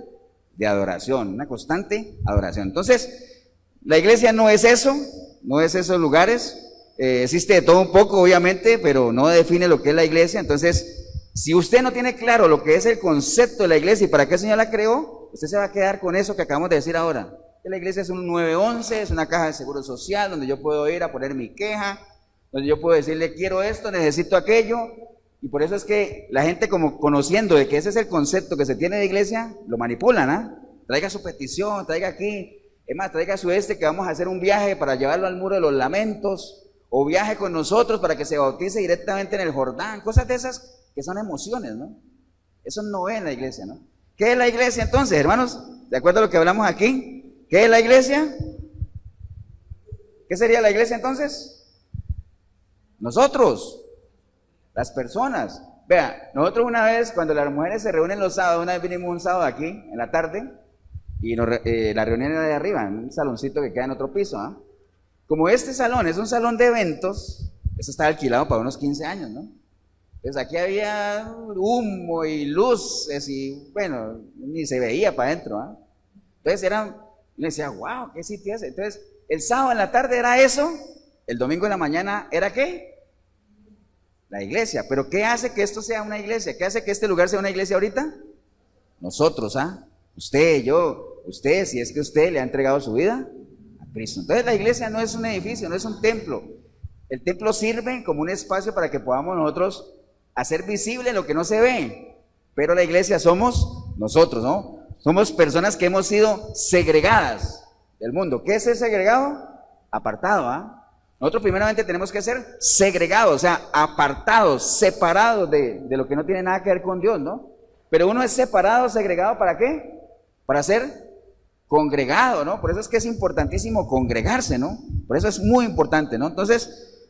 de adoración, una constante adoración. Entonces, la iglesia no es eso, no es esos lugares. Existe de todo un poco, obviamente, pero no define lo que es la iglesia. Entonces, si usted no tiene claro lo que es el concepto de la iglesia y para qué el Señor la creó, usted se va a quedar con eso que acabamos de decir ahora. Que la iglesia es un 911, es una caja de seguro social donde yo puedo ir a poner mi queja, donde yo puedo decirle quiero esto, necesito aquello. Y por eso es que la gente, como conociendo de que ese es el concepto que se tiene de iglesia, lo manipulan, ¿ah? Traiga su petición, traiga aquí, es más, traiga su que vamos a hacer un viaje para llevarlo al muro de los lamentos, o viaje con nosotros para que se bautice directamente en el Jordán, cosas de esas que son emociones, ¿no? Eso no es la iglesia, ¿no? ¿Qué es la iglesia entonces, hermanos? ¿De acuerdo a lo que hablamos aquí? ¿Qué es la iglesia? ¿Qué sería la iglesia entonces? Nosotros. Las personas. Vea, nosotros una vez, cuando las mujeres se reúnen los sábados, una vez vinimos un sábado aquí, en la tarde, y la reunión era de arriba, en un saloncito que queda en otro piso, ¿ah? Como este salón es un salón de eventos, eso estaba alquilado para unos 15 años, ¿no? Entonces aquí había humo y luces y, bueno, ni se veía para adentro, ¿ah? Entonces le decía, wow, ¿qué sitio es? Entonces, el sábado en la tarde era eso, el domingo en la mañana era ¿qué? La iglesia. Pero ¿qué hace que esto sea una iglesia? ¿Qué hace que este lugar sea una iglesia ahorita? Nosotros, ¿ah? Usted, yo, usted, si es que usted le ha entregado su vida a Cristo. Entonces la iglesia no es un edificio, no es un templo. El templo sirve como un espacio para que podamos nosotros hacer visible lo que no se ve. Pero la iglesia somos nosotros, ¿no? Somos personas que hemos sido segregadas del mundo. ¿Qué es ser segregado? Apartado, ¿ah? Nosotros primeramente tenemos que ser segregados, o sea, apartados, separados de lo que no tiene nada que ver con Dios, ¿no? Pero uno es separado, segregado, ¿para qué? Para ser congregado, ¿no? Por eso es que es importantísimo congregarse, ¿no? Por eso es muy importante, ¿no? Entonces,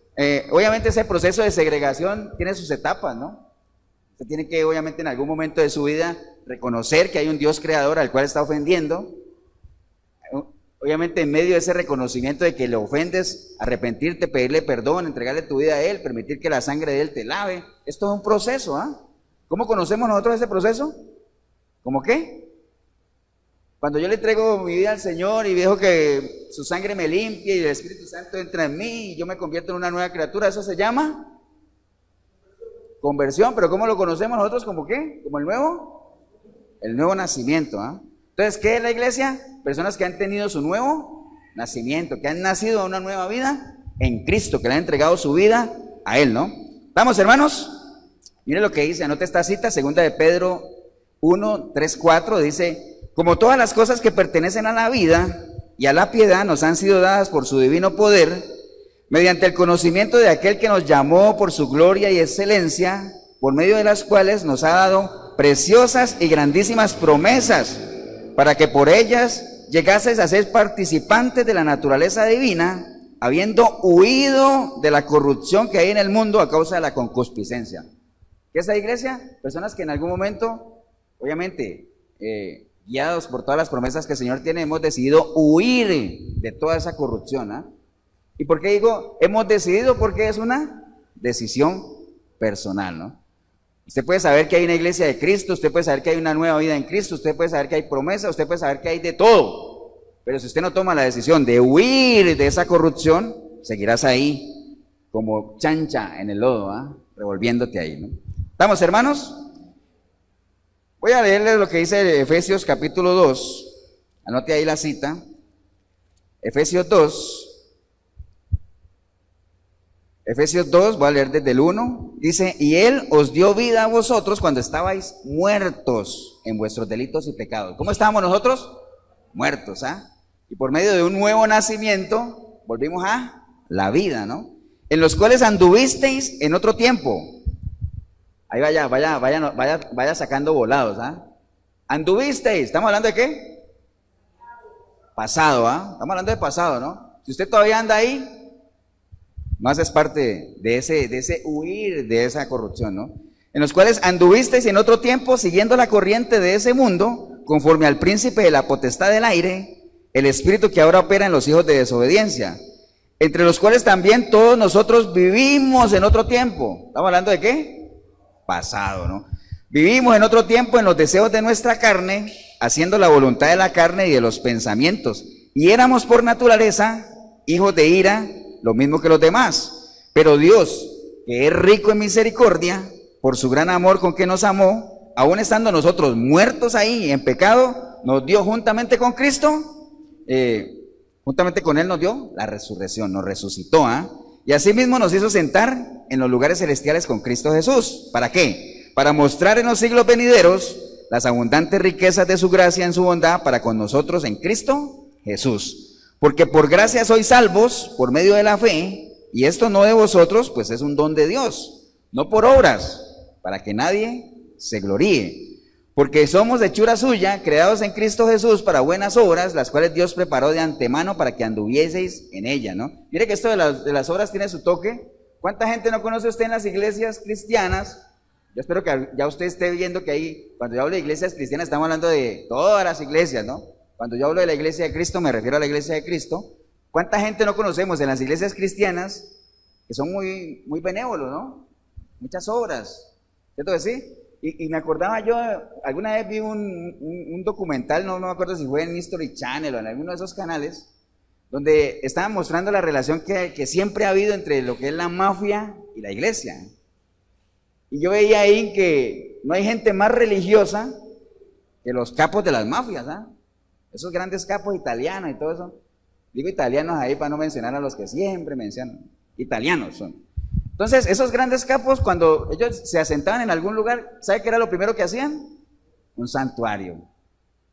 obviamente ese proceso de segregación tiene sus etapas, ¿no? Usted tiene que, obviamente, en algún momento de su vida reconocer que hay un Dios creador al cual está ofendiendo. Obviamente, en medio de ese reconocimiento de que le ofendes, arrepentirte, pedirle perdón, entregarle tu vida a Él, permitir que la sangre de Él te lave. Es todo un proceso, ¿ah? ¿Cómo conocemos nosotros ese proceso? ¿Cómo qué? Cuando yo le entrego mi vida al Señor y dejo que su sangre me limpie y el Espíritu Santo entra en mí y yo me convierto en una nueva criatura, ¿eso se llama? Conversión. ¿Pero cómo lo conocemos nosotros? ¿Como qué? ¿Como el nuevo nacimiento, ¿ah? Entonces, ¿qué es la iglesia? Personas que han tenido su nuevo nacimiento, que han nacido a una nueva vida en Cristo, que le han entregado su vida a Él, ¿no? ¿Vamos, hermanos? Mire lo que dice, anote esta cita, 2 de Pedro 1, 3, 4, dice: como todas las cosas que pertenecen a la vida y a la piedad nos han sido dadas por su divino poder, mediante el conocimiento de aquel que nos llamó por su gloria y excelencia, por medio de las cuales nos ha dado preciosas y grandísimas promesas, para que por ellas llegaseis a ser participantes de la naturaleza divina, habiendo huido de la corrupción que hay en el mundo a causa de la concupiscencia. ¿Qué es la iglesia? Personas que en algún momento, obviamente, guiados por todas las promesas que el Señor tiene, hemos decidido huir de toda esa corrupción, ¿ah? ¿Y por qué digo hemos decidido? Porque es una decisión personal, ¿no? Usted puede saber que hay una iglesia de Cristo, usted puede saber que hay una nueva vida en Cristo, usted puede saber que hay promesas, usted puede saber que hay de todo, pero si usted no toma la decisión de huir de esa corrupción, seguirás ahí como chancha en el lodo, ¿ah? Revolviéndote ahí, ¿no? ¿Estamos, hermanos? Voy a leerles lo que dice Efesios capítulo 2, anote ahí la cita, Efesios 2, voy a leer desde el 1, dice: y Él os dio vida a vosotros cuando estabais muertos en vuestros delitos y pecados. ¿Cómo estábamos nosotros? Muertos, ¿ah? Y por medio de un nuevo nacimiento, volvimos a la vida, ¿no? En los cuales anduvisteis en otro tiempo. Ahí vaya sacando volados, ¿ah? Anduvisteis, ¿estamos hablando de qué? Pasado, ¿ah? Estamos hablando de pasado, ¿no? Si usted todavía anda ahí, no haces parte de ese huir de esa corrupción, ¿no? En los cuales anduvisteis en otro tiempo siguiendo la corriente de ese mundo, conforme al príncipe de la potestad del aire, el espíritu que ahora opera en los hijos de desobediencia, entre los cuales también todos nosotros vivimos en otro tiempo. ¿Estamos hablando de qué? Pasado, ¿no? Vivimos en otro tiempo en los deseos de nuestra carne, haciendo la voluntad de la carne y de los pensamientos, y éramos por naturaleza hijos de ira, lo mismo que los demás. Pero Dios, que es rico en misericordia, por su gran amor con que nos amó, aun estando nosotros muertos ahí en pecado, nos dio juntamente con Cristo, juntamente con Él nos dio la resurrección, nos resucitó, ¿ah? Y asimismo nos hizo sentar en los lugares celestiales con Cristo Jesús. ¿Para qué? Para mostrar en los siglos venideros las abundantes riquezas de su gracia en su bondad para con nosotros en Cristo Jesús. Porque por gracia sois salvos por medio de la fe, y esto no de vosotros, pues es un don de Dios, no por obras, para que nadie se gloríe. Porque somos hechura suya, creados en Cristo Jesús para buenas obras, las cuales Dios preparó de antemano para que anduvieseis en ella, ¿no? Mire que esto de las obras tiene su toque. ¿Cuánta gente no conoce usted en las iglesias cristianas? Yo espero que ya usted esté viendo que ahí, cuando yo hablo de iglesias cristianas, estamos hablando de todas las iglesias, ¿no? Cuando yo hablo de la iglesia de Cristo, me refiero a la iglesia de Cristo. ¿Cuánta gente no conocemos en las iglesias cristianas que son muy, muy benévolos, ¿no? Muchas obras, ¿cierto que sí? Y me acordaba yo, alguna vez vi un documental, no me acuerdo si fue en History Channel o en alguno de esos canales, donde estaban mostrando la relación que siempre ha habido entre lo que es la mafia y la iglesia. Y yo veía ahí que no hay gente más religiosa que los capos de las mafias, ¿ah? Esos grandes capos italianos y todo eso. Digo italianos ahí para no mencionar a los que siempre mencionan. Italianos son. Entonces, esos grandes capos, cuando ellos se asentaban en algún lugar, ¿sabe qué era lo primero que hacían? Un santuario.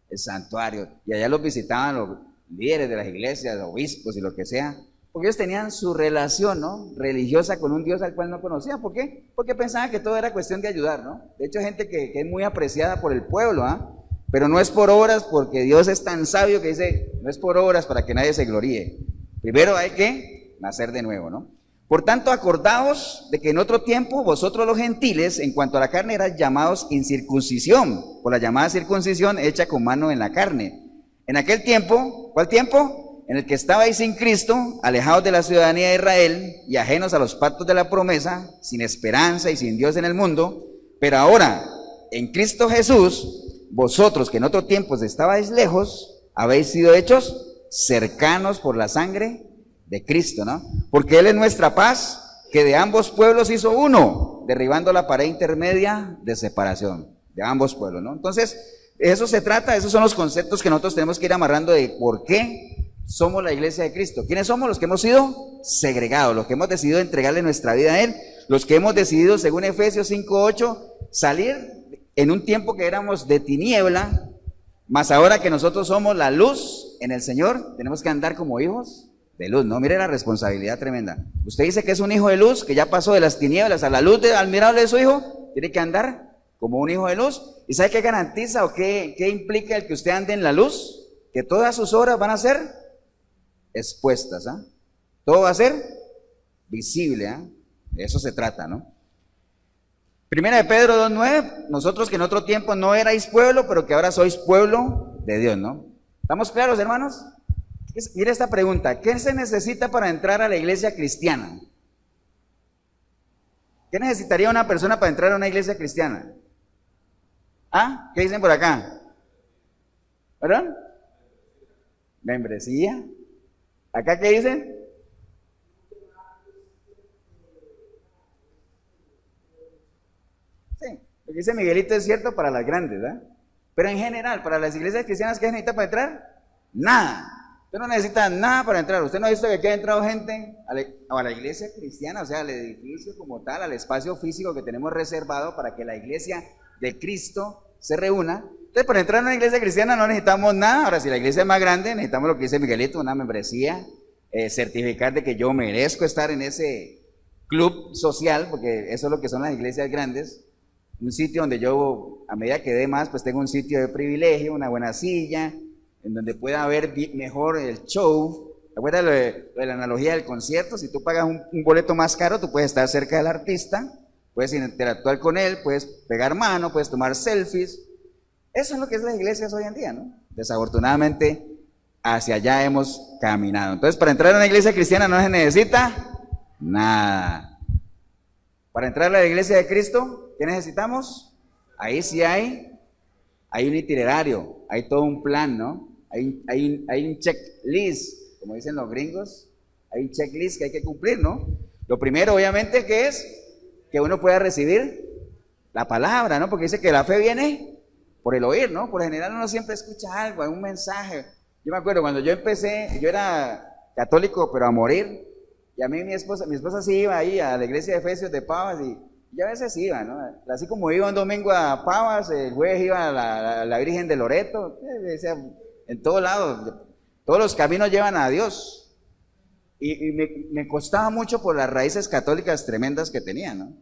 El santuario. Y allá los visitaban los líderes de las iglesias, obispos y lo que sea. Porque ellos tenían su relación, ¿no?, religiosa con un Dios al cual no conocían. ¿Por qué? Porque pensaban que todo era cuestión de ayudar, ¿no? De hecho, hay gente que es muy apreciada por el pueblo, ¿ah? Pero no es por obras, porque Dios es tan sabio que dice, no es por obras para que nadie se gloríe. Primero hay que nacer de nuevo, ¿no? Por tanto, acordaos de que en otro tiempo vosotros los gentiles, en cuanto a la carne, erais llamados incircuncisión, por la llamada circuncisión hecha con mano en la carne. En aquel tiempo, ¿cuál tiempo? En el que estabais sin Cristo, alejados de la ciudadanía de Israel y ajenos a los pactos de la promesa, sin esperanza y sin Dios en el mundo. Pero ahora, en Cristo Jesús, vosotros que en otro tiempo estabais lejos, habéis sido hechos cercanos por la sangre de Cristo, ¿no? Porque Él es nuestra paz, que de ambos pueblos hizo uno, derribando la pared intermedia de separación de ambos pueblos, ¿no? Entonces, de eso se trata, esos son los conceptos que nosotros tenemos que ir amarrando de por qué somos la iglesia de Cristo. ¿Quiénes somos? Los que hemos sido segregados, los que hemos decidido entregarle nuestra vida a Él, los que hemos decidido, según Efesios 5:8, salir en un tiempo que éramos de tiniebla, mas ahora que nosotros somos la luz en el Señor, tenemos que andar como hijos de luz, ¿no? Mire la responsabilidad tremenda. Usted dice que es un hijo de luz, que ya pasó de las tinieblas a la luz admirable de su hijo, tiene que andar como un hijo de luz. ¿Y sabe qué garantiza o qué implica el que usted ande en la luz? Que todas sus obras van a ser expuestas, ¿ah? Todo va a ser visible, ¿ah? De eso se trata, ¿no? Primera de Pedro 2:9, nosotros que en otro tiempo no erais pueblo, pero que ahora sois pueblo de Dios, ¿no? ¿Estamos claros, hermanos? Mira esta pregunta, ¿qué se necesita para entrar a la iglesia cristiana? ¿Qué necesitaría una persona para entrar a una iglesia cristiana? ¿Ah? ¿Qué dicen por acá? ¿Perdón? Membresía. ¿Acá qué dicen? Sí, lo que dice Miguelito es cierto para las grandes, ¿verdad? Pero en general, para las iglesias cristianas, ¿qué se necesita para entrar? Nada. Usted no necesita nada para entrar. Usted no ha visto que aquí ha entrado gente a la iglesia cristiana, o sea, al edificio como tal, al espacio físico que tenemos reservado para que la iglesia de Cristo se reúna. Entonces, para entrar a una iglesia cristiana no necesitamos nada. Ahora, si la iglesia es más grande, necesitamos lo que dice Miguelito, una membresía, certificar de que yo merezco estar en ese club social, porque eso es lo que son las iglesias grandes. Un sitio donde yo, a medida que dé más, pues tengo un sitio de privilegio, una buena silla, en donde pueda ver mejor el show. ¿Te acuerdas de la analogía del concierto? Si tú pagas un boleto más caro, tú puedes estar cerca del artista, puedes interactuar con él, puedes pegar mano, puedes tomar selfies. Eso es lo que es las iglesias hoy en día, ¿no? Desafortunadamente, hacia allá hemos caminado. Entonces, para entrar a una iglesia cristiana no se necesita nada. Para entrar a la iglesia de Cristo, ¿qué necesitamos? Ahí sí hay un itinerario, hay todo un plan, ¿no? Hay un checklist, como dicen los gringos, hay un checklist que hay que cumplir, ¿no? Lo primero, obviamente, que es que uno pueda recibir la palabra, ¿no? Porque dice que la fe viene por el oír, ¿no? Por lo general uno siempre escucha algo, un mensaje. Yo me acuerdo cuando yo empecé, yo era católico, pero a morir, y a mí mi esposa sí iba ahí a la iglesia de Efesios de Pavas, y yo a veces iba, ¿no? Así como iba un domingo a Pavas, el jueves iba a la Virgen de Loreto, decía, en todos lados, todos los caminos llevan a Dios. Y me costaba mucho por las raíces católicas tremendas que tenía, ¿no?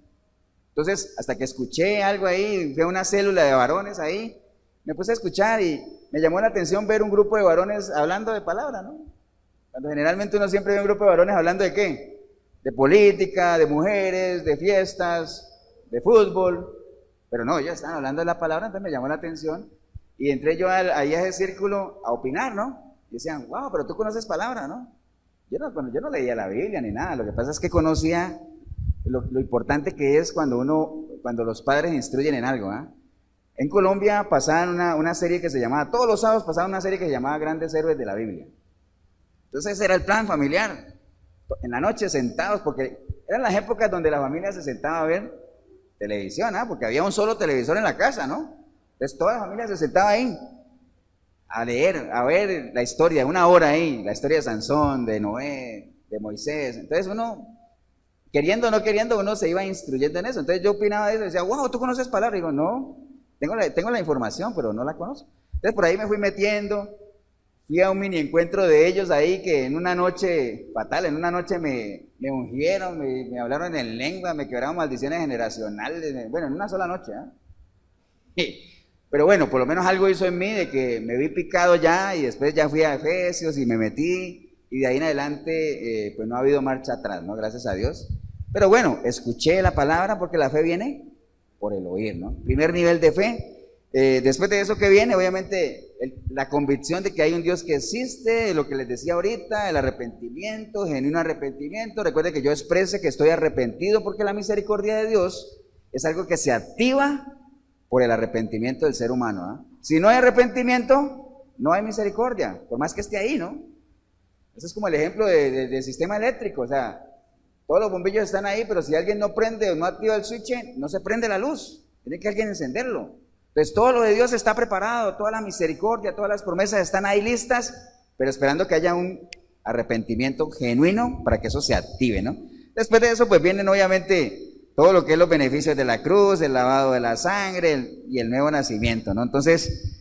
Entonces, hasta que escuché algo ahí, fui a una célula de varones ahí, me puse a escuchar y me llamó la atención ver un grupo de varones hablando de palabra, ¿no? Cuando generalmente uno siempre ve un grupo de varones hablando de ¿qué? De política, de mujeres, de fiestas, de fútbol, pero no, ellos estaban hablando de la palabra, entonces me llamó la atención y entré yo ahí a ese círculo a opinar, ¿no? Y decían, wow, pero tú conoces palabra, ¿no? Yo no leía la Biblia ni nada, lo que pasa es que conocía lo importante que es cuando los padres instruyen en algo, ¿ah? En Colombia pasaban una serie que se llamaba, todos los sábados pasaban una serie que se llamaba Grandes Héroes de la Biblia. Entonces ese era el plan familiar, en la noche sentados, porque eran las épocas donde la familia se sentaba a ver televisión, ¿ah? Porque había un solo televisor en la casa, ¿no? Entonces toda la familia se sentaba ahí a leer, a ver la historia, una hora ahí, la historia de Sansón, de Noé, de Moisés. Entonces uno, queriendo o no queriendo, uno se iba instruyendo en eso. Entonces yo opinaba de eso, decía, wow, ¿tú conoces palabra? Y digo, no, tengo la información, pero no la conozco. Entonces por ahí me fui metiendo, fui a un mini encuentro de ellos ahí que en una noche, fatal, en una noche me ungieron, me hablaron en lengua, me quebraron maldiciones generacionales, bueno, en una sola noche, ¿eh? Pero bueno, por lo menos algo hizo en mí de que me vi picado ya y después ya fui a Efesios y me metí y de ahí en adelante pues no ha habido marcha atrás, ¿no? Gracias a Dios. Pero bueno, escuché la palabra porque la fe viene por el oír, ¿no? Primer nivel de fe. Después de eso que viene, obviamente, la convicción de que hay un Dios que existe, lo que les decía ahorita, el arrepentimiento, genuino arrepentimiento. Recuerde que yo exprese que estoy arrepentido porque la misericordia de Dios es algo que se activa por el arrepentimiento del ser humano, ¿eh? Si no hay arrepentimiento, no hay misericordia, por más que esté ahí, ¿no? Ese es como el ejemplo del sistema eléctrico, o sea, todos los bombillos están ahí, pero si alguien no prende o no activa el switch, no se prende la luz, tiene que alguien encenderlo. Entonces todo lo de Dios está preparado, toda la misericordia, todas las promesas están ahí listas, pero esperando que haya un arrepentimiento genuino para que eso se active, ¿no? Después de eso, pues vienen obviamente todo lo que es los beneficios de la cruz, el lavado de la sangre y el nuevo nacimiento, ¿no? Entonces,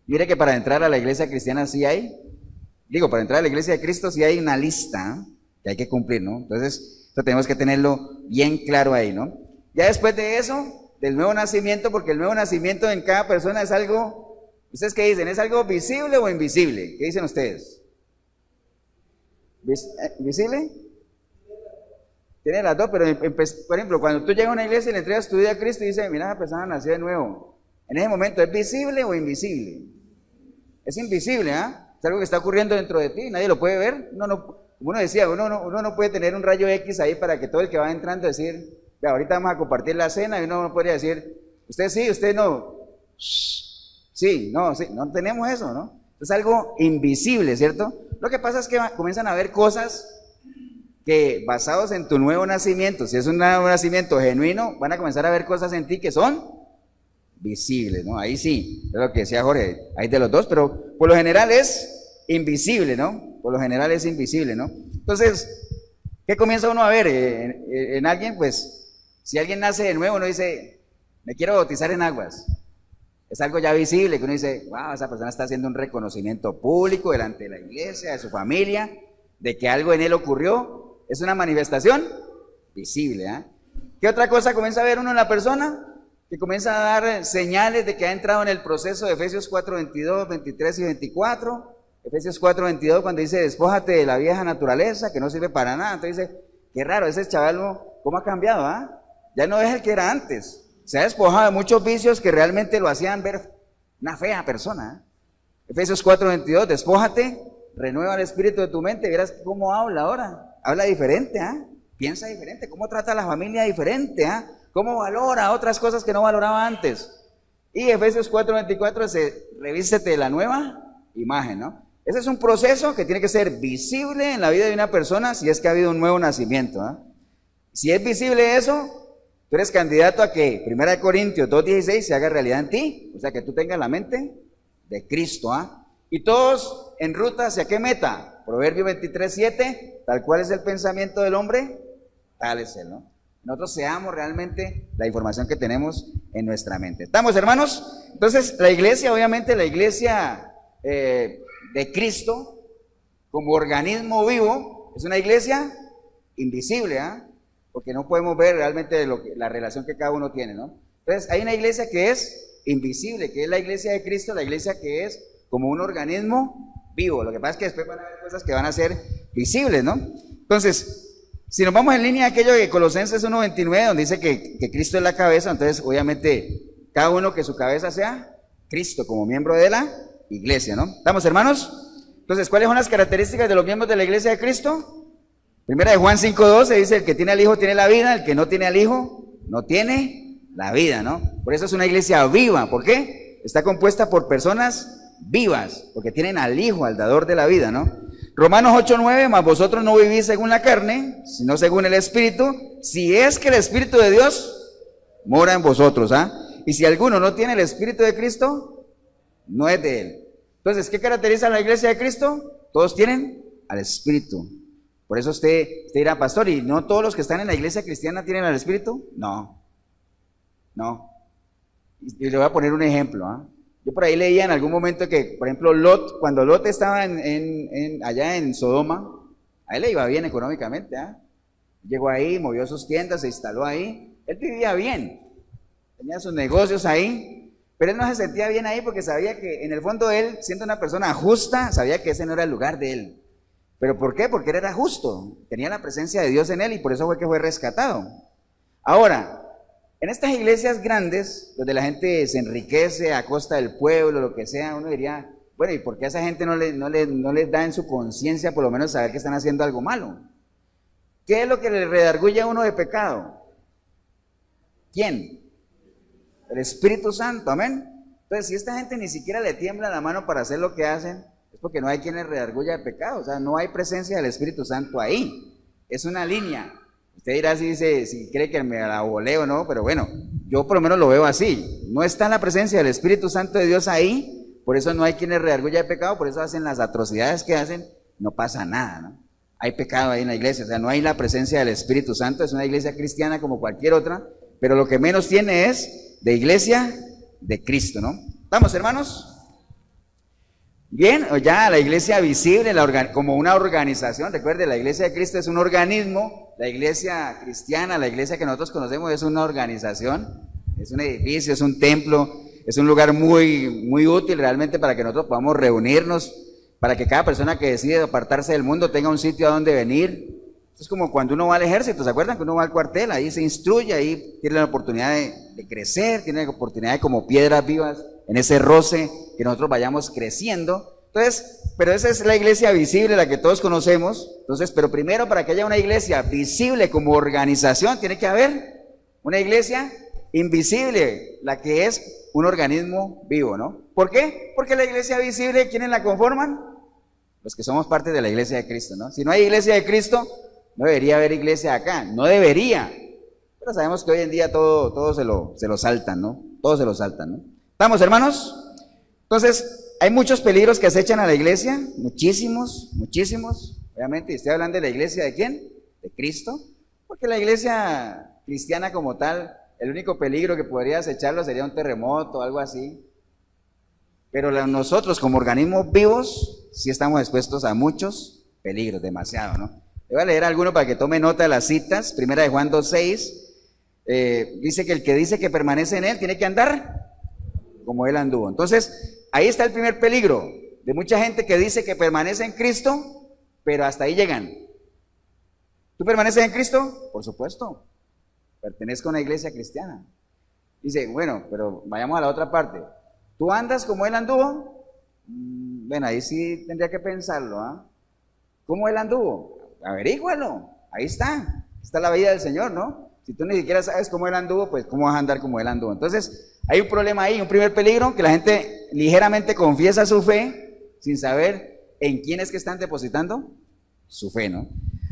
mire que para entrar a la iglesia cristiana sí hay, para entrar a la iglesia de Cristo sí hay una lista que hay que cumplir, ¿no? Entonces, eso tenemos que tenerlo bien claro ahí, ¿no? Ya después de eso, del nuevo nacimiento, porque el nuevo nacimiento en cada persona es algo, ¿ustedes qué dicen? ¿Es algo visible o invisible? ¿Qué dicen ustedes? ¿Visible? Tiene las dos, pero por ejemplo, cuando tú llegas a una iglesia y le entregas tu vida a Cristo y dices, mira, esa persona nació de nuevo, en ese momento, ¿es visible o invisible? Es invisible, ¿ah? Es algo que está ocurriendo dentro de ti, nadie lo puede ver. Como uno decía, uno no puede tener un rayo X ahí para que todo el que va entrando decir, vea, ahorita vamos a compartir la cena, y uno no podría decir, usted sí, usted no. Sí, no tenemos eso, ¿no? Es algo invisible, ¿cierto? Lo que pasa es que comienzan a ver cosas que basados en tu nuevo nacimiento, si es un nuevo nacimiento genuino, van a comenzar a ver cosas en ti que son visibles, ¿no? Ahí sí, es lo que decía Jorge, hay de los dos, pero por lo general es invisible, ¿no? Por lo general es invisible, ¿no? Entonces, ¿qué comienza uno a ver en alguien? Pues, si alguien nace de nuevo, uno dice, me quiero bautizar en aguas. Es algo ya visible, que uno dice, wow, esa persona está haciendo un reconocimiento público delante de la iglesia, de su familia, de que algo en él ocurrió. Es una manifestación visible, ¿eh? ¿Qué otra cosa comienza a ver uno en la persona? Que comienza a dar señales de que ha entrado en el proceso de Efesios 4, 22, 23 y 24. Efesios 4, 22, cuando dice, despójate de la vieja naturaleza, que no sirve para nada. Entonces dice, qué raro, ese chaval, ¿cómo ha cambiado? Ya no es el que era antes. Se ha despojado de muchos vicios que realmente lo hacían ver una fea persona, ¿eh? Efesios 4, 22, despójate, renueva el espíritu de tu mente, verás cómo habla ahora. Habla diferente, piensa diferente, cómo trata a la familia diferente, cómo valora otras cosas que no valoraba antes. Y Efesios 4:24 revístete de la nueva imagen, ¿no? Ese es un proceso que tiene que ser visible en la vida de una persona si es que ha habido un nuevo nacimiento, Si es visible eso, tú eres candidato a que 1 Corintios 2:16 se haga realidad en ti, o sea que tú tengas la mente de Cristo, Y todos en ruta hacia qué meta. Proverbio 23:7, tal cual es el pensamiento del hombre, tal es él, ¿no? Nosotros seamos realmente la información que tenemos en nuestra mente. ¿Estamos, hermanos? Entonces, la iglesia, obviamente, la iglesia de Cristo, como organismo vivo, es una iglesia invisible, porque no podemos ver realmente la relación que cada uno tiene, ¿no? Entonces, hay una iglesia que es invisible, que es la iglesia de Cristo, la iglesia que es como un organismo vivo. Lo que pasa es que después van a haber cosas que van a ser visibles, ¿no? Entonces, si nos vamos en línea a aquello de Colosenses 1:29, donde dice que Cristo es la cabeza, entonces obviamente cada uno que su cabeza sea Cristo como miembro de la iglesia, ¿no? ¿Estamos, hermanos? Entonces, ¿cuáles son las características de los miembros de la iglesia de Cristo? Primera de Juan 5:12 dice, el que tiene al Hijo tiene la vida, el que no tiene al Hijo no tiene la vida, ¿no? Por eso es una iglesia viva. ¿Por qué? Está compuesta por personas vivas, porque tienen al Hijo, al dador de la vida, ¿no? Romanos 8:9, mas vosotros no vivís según la carne, sino según el Espíritu, si es que el Espíritu de Dios mora en vosotros, Y si alguno no tiene el Espíritu de Cristo, no es de él. Entonces, ¿qué caracteriza a la iglesia de Cristo? Todos tienen al Espíritu. Por eso usted dirá, pastor, ¿y no todos los que están en la iglesia cristiana tienen al Espíritu? No. Y le voy a poner un ejemplo, Yo por ahí leía en algún momento que, por ejemplo, Lot, cuando Lot estaba allá en Sodoma, a él le iba bien económicamente, ¿ah? Llegó ahí, movió sus tiendas, se instaló ahí, él vivía bien, tenía sus negocios ahí, pero él no se sentía bien ahí porque sabía que en el fondo él, siendo una persona justa, sabía que ese no era el lugar de él. ¿Pero por qué? Porque él era justo, tenía la presencia de Dios en él y por eso fue que fue rescatado. Ahora, en estas iglesias grandes, donde la gente se enriquece a costa del pueblo, lo que sea, uno diría, bueno, ¿y por qué a esa gente no les da en su conciencia por lo menos saber que están haciendo algo malo? ¿Qué es lo que le redarguye a uno de pecado? ¿Quién? El Espíritu Santo, amén. Entonces, si esta gente ni siquiera le tiembla la mano para hacer lo que hacen, es porque no hay quien les redarguya de pecado, o sea, no hay presencia del Espíritu Santo ahí. Es una línea. Usted dirá si cree que me la volé o no, pero bueno, yo por lo menos lo veo así. No está la presencia del Espíritu Santo de Dios ahí, por eso no hay quien les redarguya de pecado, por eso hacen las atrocidades que hacen, no pasa nada, ¿no? Hay pecado ahí en la iglesia, o sea, no hay la presencia del Espíritu Santo, es una iglesia cristiana como cualquier otra, pero lo que menos tiene es de iglesia de Cristo, ¿no? ¿Estamos, hermanos? Bien, o ya la iglesia visible como una organización, recuerde, la iglesia de Cristo es un organismo, la iglesia cristiana, la iglesia que nosotros conocemos es una organización, es un edificio, es un templo, es un lugar muy, muy útil realmente para que nosotros podamos reunirnos, para que cada persona que decide apartarse del mundo tenga un sitio a donde venir. Es como cuando uno va al ejército, ¿se acuerdan? Que uno va al cuartel, ahí se instruye, ahí tiene la oportunidad de crecer, tiene la oportunidad de como piedras vivas en ese roce, que nosotros vayamos creciendo. Entonces, pero esa es la iglesia visible, la que todos conocemos. Entonces, pero primero para que haya una iglesia visible como organización, tiene que haber una iglesia invisible, la que es un organismo vivo, ¿no? ¿Por qué? Porque la iglesia visible, ¿quiénes la conforman? Los que somos parte de la iglesia de Cristo, ¿no? Si no hay iglesia de Cristo, no debería haber iglesia acá, no debería. Pero sabemos que hoy en día todo se lo saltan, ¿no? Todo se lo saltan, ¿no? ¿Estamos, hermanos? Entonces, hay muchos peligros que acechan a la iglesia, muchísimos, muchísimos. Obviamente, y estoy hablando de la iglesia ¿de quién? De Cristo. Porque la iglesia cristiana como tal, el único peligro que podría acecharlo sería un terremoto o algo así. Pero nosotros como organismos vivos, sí estamos expuestos a muchos peligros, demasiado, ¿no? Le voy a leer alguno para que tome nota de las citas. Primera de Juan 2:6, dice que el que dice que permanece en él tiene que andar como él anduvo. Entonces, ahí está el primer peligro de mucha gente que dice que permanece en Cristo, pero hasta ahí llegan. ¿Tú permaneces en Cristo? Por supuesto, pertenezco a una iglesia cristiana. Dice, bueno, pero vayamos a la otra parte. ¿Tú andas como él anduvo? Bueno, ahí sí tendría que pensarlo, ¿ah? ¿Cómo él anduvo? Averígualo, ahí está la vida del Señor, ¿no? Si tú ni siquiera sabes cómo él anduvo, pues ¿cómo vas a andar como él anduvo? Entonces, hay un problema ahí, un primer peligro, que la gente ligeramente confiesa su fe, sin saber en quién es que están depositando su fe, ¿no?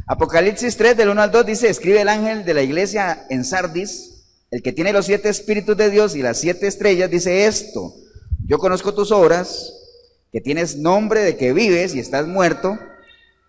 Apocalipsis 3, del 1 al 2, dice, escribe el ángel de la iglesia en Sardis, el que tiene los 7 espíritus de Dios y las 7 estrellas, dice esto: yo conozco tus obras, que tienes nombre de que vives y estás muerto.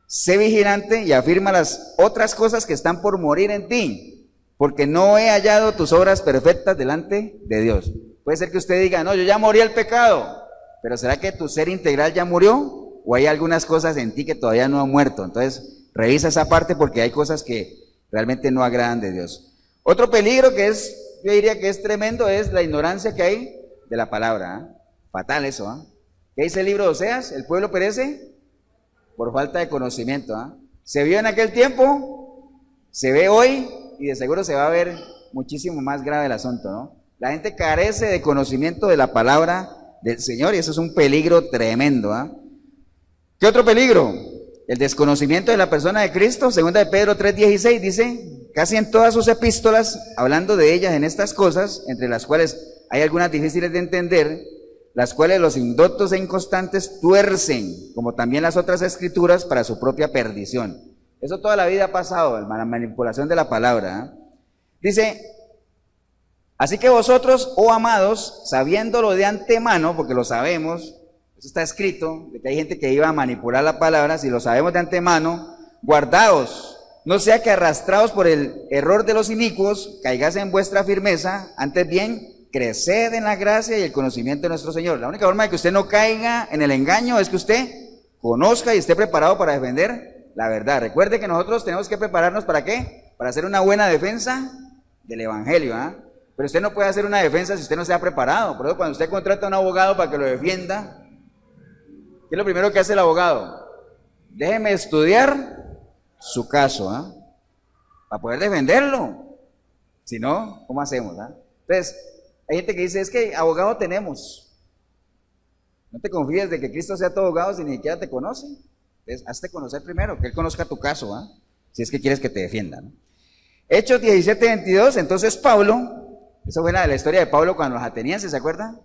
Sé vigilante y afirma las otras cosas que están por morir en ti, porque no he hallado tus obras perfectas delante de Dios. Puede ser que usted diga, no, yo ya morí al pecado, pero ¿será que tu ser integral ya murió? ¿O hay algunas cosas en ti que todavía no han muerto? Entonces, revisa esa parte porque hay cosas que realmente no agradan de Dios. Otro peligro que es, yo diría que es tremendo, es la ignorancia que hay de la palabra, ¿eh? Fatal eso, ¿eh? ¿Qué dice el libro de Oseas? El pueblo perece por falta de conocimiento, ¿eh? Se vio en aquel tiempo, se ve hoy y de seguro se va a ver muchísimo más grave el asunto, ¿no? La gente carece de conocimiento de la palabra del Señor y eso es un peligro tremendo, ¿eh? ¿Qué otro peligro? El desconocimiento de la persona de Cristo. Segunda de Pedro 3:16 dice, casi en todas sus epístolas, hablando de ellas en estas cosas, entre las cuales hay algunas difíciles de entender, las cuales los indoctos e inconstantes tuercen, como también las otras escrituras, para su propia perdición. Eso toda la vida ha pasado, la manipulación de la palabra, ¿eh? Dice, así que vosotros, oh amados, sabiéndolo de antemano, porque lo sabemos, eso está escrito, de que hay gente que iba a manipular la palabra, si lo sabemos de antemano, guardaos, no sea que arrastrados por el error de los inicuos, caigáis en vuestra firmeza, antes bien, creced en la gracia y el conocimiento de nuestro Señor. La única forma de que usted no caiga en el engaño es que usted conozca y esté preparado para defender la verdad. Recuerde que nosotros tenemos que prepararnos ¿para qué? Para hacer una buena defensa del Evangelio, ¿ah? Pero usted no puede hacer una defensa si usted no está preparado. Por eso cuando usted contrata a un abogado para que lo defienda, ¿qué es lo primero que hace el abogado? Déjeme estudiar su caso, ¿ah? Para poder defenderlo. Si no, ¿cómo hacemos? ¿Ah? Entonces, hay gente que dice, es que abogado tenemos. No te confíes de que Cristo sea tu abogado si ni siquiera te conoce. Entonces, hazte conocer primero, que Él conozca tu caso, ¿ah? Si es que quieres que te defienda, ¿no? Hechos 17:22, entonces Pablo, eso fue la historia de Pablo cuando los atenienses, ¿se acuerdan?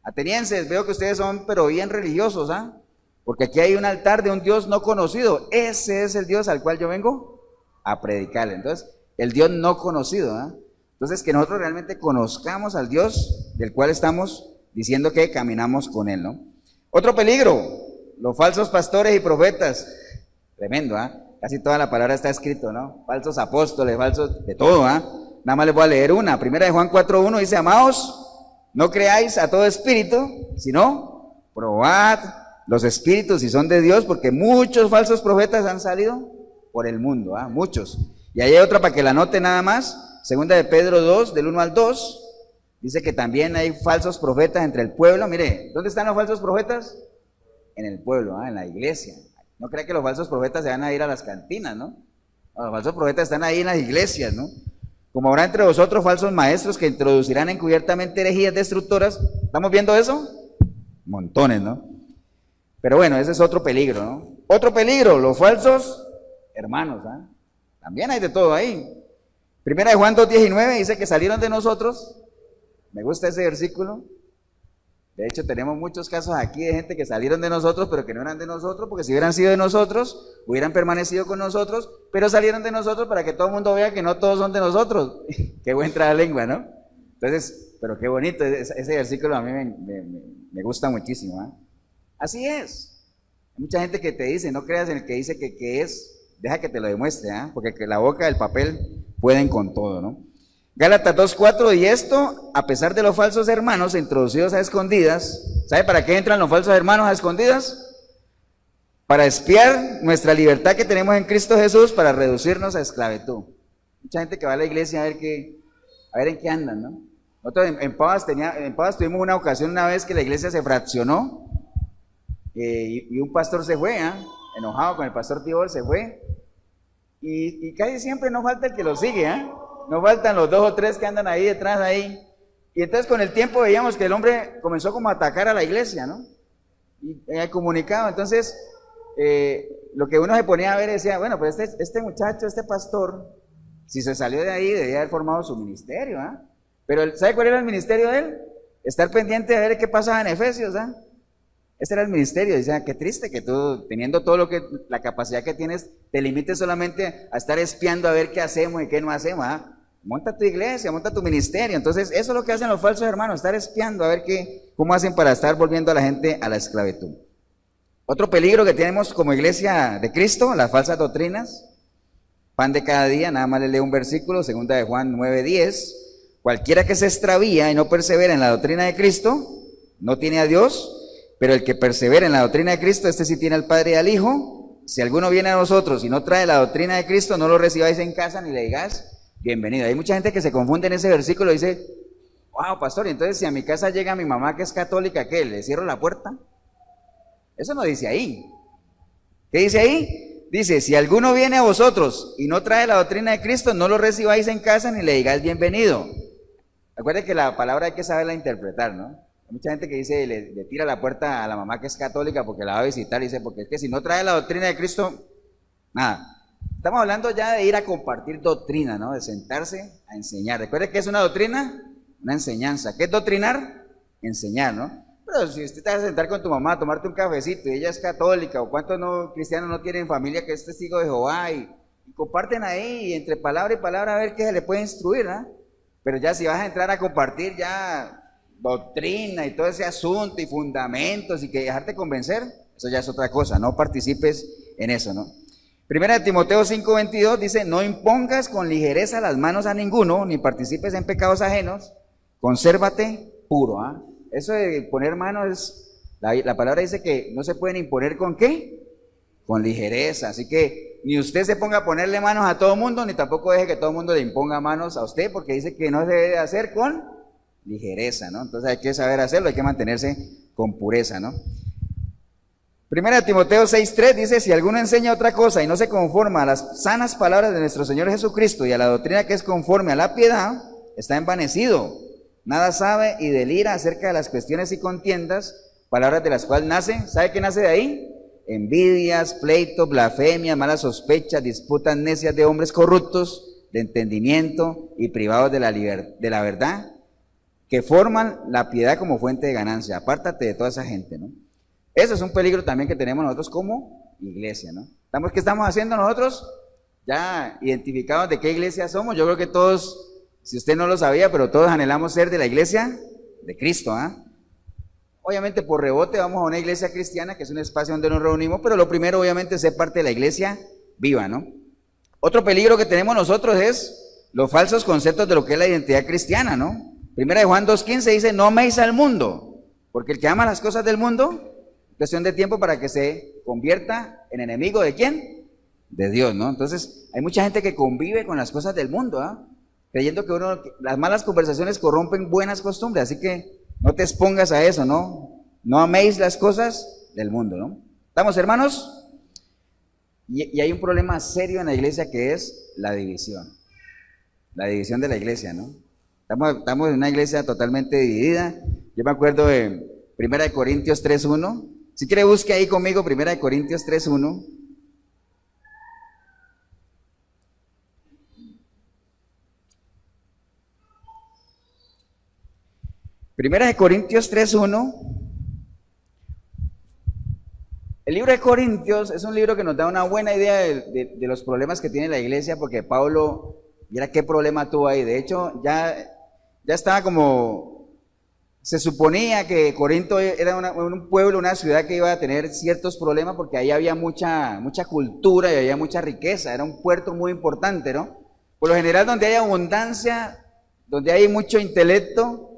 Atenienses, veo que ustedes son pero bien religiosos, ¿ah? Porque aquí hay un altar de un Dios no conocido. Ese es el Dios al cual yo vengo a predicarle. Entonces, el Dios no conocido, ¿ah? Entonces, que nosotros realmente conozcamos al Dios del cual estamos diciendo que caminamos con Él, ¿no? Otro peligro, los falsos pastores y profetas. Tremendo, ¿ah? Casi toda la palabra está escrito, ¿no? Falsos apóstoles, falsos, de todo, ¿ah? Nada más les voy a leer una. Primera de Juan 4:1 dice, amados, no creáis a todo espíritu, sino probad los espíritus si son de Dios, porque muchos falsos profetas han salido por el mundo, ¿ah? Muchos. Y ahí hay otra para que la anote nada más. Segunda de Pedro 2, del 1 al 2, dice que también hay falsos profetas entre el pueblo. Mire, ¿dónde están los falsos profetas? En el pueblo, ¿ah? En la iglesia. No crea que los falsos profetas se van a ir a las cantinas, ¿no? Los falsos profetas están ahí en las iglesias, ¿no? Como habrá entre vosotros falsos maestros que introducirán encubiertamente herejías destructoras. ¿Estamos viendo eso? Montones, ¿no? Pero bueno, ese es otro peligro, ¿no? Otro peligro, los falsos hermanos, ¿ah? También hay de todo ahí. Primera de Juan 2:19 dice que salieron de nosotros. Me gusta ese versículo. De hecho, tenemos muchos casos aquí de gente que salieron de nosotros, pero que no eran de nosotros, porque si hubieran sido de nosotros, hubieran permanecido con nosotros, pero salieron de nosotros para que todo el mundo vea que no todos son de nosotros. Qué buen trabalengua, ¿no? Entonces, pero qué bonito, ese versículo a mí me gusta muchísimo, ¿eh? Así es. Hay mucha gente que te dice, no creas en el que dice que es, deja que te lo demuestre, ¿eh? Porque que la boca del papel pueden con todo, ¿no? Gálatas 2:4, y esto, a pesar de los falsos hermanos introducidos a escondidas. ¿Sabe para qué entran los falsos hermanos a escondidas? Para espiar nuestra libertad que tenemos en Cristo Jesús, para reducirnos a esclavitud. Mucha gente que va a la iglesia a ver en qué andan, ¿no? Nosotros en Pavas tuvimos una ocasión una vez que la iglesia se fraccionó, y un pastor se fue, ¿eh? Enojado con el pastor Tibor, se fue, y casi siempre no falta el que lo sigue, ¿eh? No faltan los 2 o 3 que andan ahí detrás ahí. Y entonces con el tiempo veíamos que el hombre comenzó como a atacar a la iglesia, ¿no? Y el comunicado, entonces lo que uno se ponía a ver decía, bueno, pues este muchacho, este pastor, si se salió de ahí debía haber formado su ministerio, ¿ah? Pero ¿sabe cuál era el ministerio de él? Estar pendiente de ver qué pasaba en Efesios, ¿ah? Ese era el ministerio. Dice, qué triste que tú, teniendo todo la capacidad que tienes, te limites solamente a estar espiando a ver qué hacemos y qué no hacemos, ¿ah? Monta tu iglesia, monta tu ministerio. Entonces, eso es lo que hacen los falsos hermanos, estar espiando a ver cómo hacen para estar volviendo a la gente a la esclavitud. Otro peligro que tenemos como iglesia de Cristo, las falsas doctrinas. Pan de cada día, nada más le leo un versículo, segunda de Juan 9:10. Cualquiera que se extravía y no persevera en la doctrina de Cristo, no tiene a Dios, pero el que persevera en la doctrina de Cristo, este sí tiene al Padre y al Hijo. Si alguno viene a nosotros y no trae la doctrina de Cristo, no lo recibáis en casa ni le digáis bienvenido. Hay mucha gente que se confunde en ese versículo y dice, wow, pastor, y entonces si a mi casa llega mi mamá que es católica, ¿qué? ¿Le cierro la puerta? Eso no dice ahí. ¿Qué dice ahí? Dice, si alguno viene a vosotros y no trae la doctrina de Cristo, no lo recibáis en casa ni le digáis bienvenido. Acuérdense que la palabra hay que saberla interpretar, ¿no? Hay mucha gente que dice, le tira la puerta a la mamá que es católica porque la va a visitar y dice, porque es que si no trae la doctrina de Cristo, nada. Estamos hablando ya de ir a compartir doctrina, ¿no? De sentarse a enseñar. Recuerde que es una doctrina, una enseñanza. ¿Qué es doctrinar? Enseñar, ¿no? Pero si usted te va a sentar con tu mamá a tomarte un cafecito y ella es católica, o cuántos cristianos no tienen familia que es testigo de Jehová, y comparten ahí y entre palabra y palabra a ver qué se le puede instruir, ¿no? Pero ya si vas a entrar a compartir ya doctrina y todo ese asunto y fundamentos y que dejarte convencer, eso ya es otra cosa. No participes en eso, ¿no? Primera de Timoteo 5:22 dice, no impongas con ligereza las manos a ninguno, ni participes en pecados ajenos, consérvate puro. ¿Ah? Eso de poner manos, la palabra dice que no se pueden imponer ¿con qué? Con ligereza. Así que ni usted se ponga a ponerle manos a todo mundo, ni tampoco deje que todo el mundo le imponga manos a usted, porque dice que no se debe hacer con ligereza, ¿no? Entonces hay que saber hacerlo, hay que mantenerse con pureza, ¿no? Primera de Timoteo 6:3 dice, si alguno enseña otra cosa y no se conforma a las sanas palabras de nuestro Señor Jesucristo y a la doctrina que es conforme a la piedad, está envanecido, nada sabe y delira acerca de las cuestiones y contiendas, palabras de las cuales nace, ¿sabe qué nace de ahí? Envidias, pleitos, blasfemias, malas sospechas, disputas necias de hombres corruptos, de entendimiento y privados de la verdad, que forman la piedad como fuente de ganancia. Apártate de toda esa gente, ¿no? Eso es un peligro también que tenemos nosotros como iglesia, ¿no? ¿Qué estamos haciendo nosotros? Ya identificados de qué iglesia somos. Yo creo que todos, si usted no lo sabía, pero todos anhelamos ser de la iglesia de Cristo, ¿ah? Obviamente por rebote vamos a una iglesia cristiana, que es un espacio donde nos reunimos, pero lo primero obviamente es ser parte de la iglesia viva, ¿no? Otro peligro que tenemos nosotros es los falsos conceptos de lo que es la identidad cristiana, ¿no? Primera de Juan 2:15 dice, no améis al mundo, porque el que ama las cosas del mundo, es cuestión de tiempo para que se convierta en enemigo ¿de quién? De Dios, ¿no? Entonces hay mucha gente que convive con las cosas del mundo, ¿ah? Creyendo que las malas conversaciones corrompen buenas costumbres, así que no te expongas a eso, ¿no? No améis las cosas del mundo, ¿no? ¿Estamos, hermanos? Y hay un problema serio en la iglesia que es la división de la iglesia, ¿no? Estamos en una iglesia totalmente dividida. Yo me acuerdo de 1 Corintios 3:1. Si quiere busque ahí conmigo 1 Corintios 3:1. Primera de Corintios 3:1. El libro de Corintios es un libro que nos da una buena idea de los problemas que tiene la iglesia, porque Pablo, mira qué problema tuvo ahí. De hecho, ya estaba como, se suponía que Corinto era un pueblo, una ciudad que iba a tener ciertos problemas, porque ahí había mucha cultura y había mucha riqueza, era un puerto muy importante, ¿no? Por lo general, donde hay abundancia, donde hay mucho intelecto,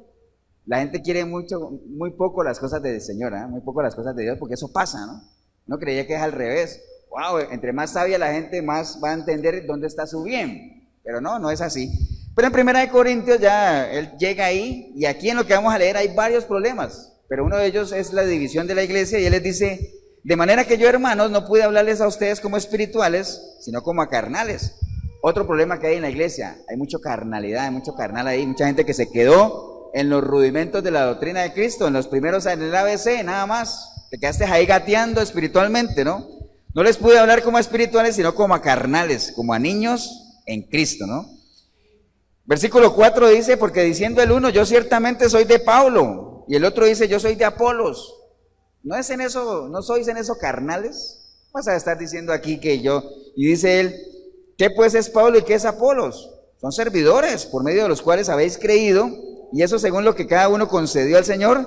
la gente quiere muy poco las cosas del Señor, ¿eh? Muy poco las cosas de Dios, porque eso pasa, ¿no? Uno creía que es al revés. Wow, entre más sabia la gente, más va a entender dónde está su bien. Pero no es así. Pero en 1 Corintios ya él llega ahí, y aquí en lo que vamos a leer hay varios problemas. Pero uno de ellos es la división de la iglesia, y él les dice, de manera que yo, hermanos, no pude hablarles a ustedes como espirituales, sino como a carnales. Otro problema que hay en la iglesia, hay mucha carnalidad, hay mucho carnal ahí, mucha gente que se quedó en los rudimentos de la doctrina de Cristo, en los primeros, en el ABC, nada más. Te quedaste ahí gateando espiritualmente, ¿no? No les pude hablar como a espirituales, sino como a carnales, como a niños en Cristo, ¿no? Versículo 4 dice, porque diciendo el uno, yo ciertamente soy de Pablo, y el otro dice, yo soy de Apolos. ¿No sois en eso carnales? Vas a estar diciendo aquí que yo, y dice él, ¿qué pues es Pablo y qué es Apolos? Son servidores por medio de los cuales habéis creído, y eso según lo que cada uno concedió al Señor.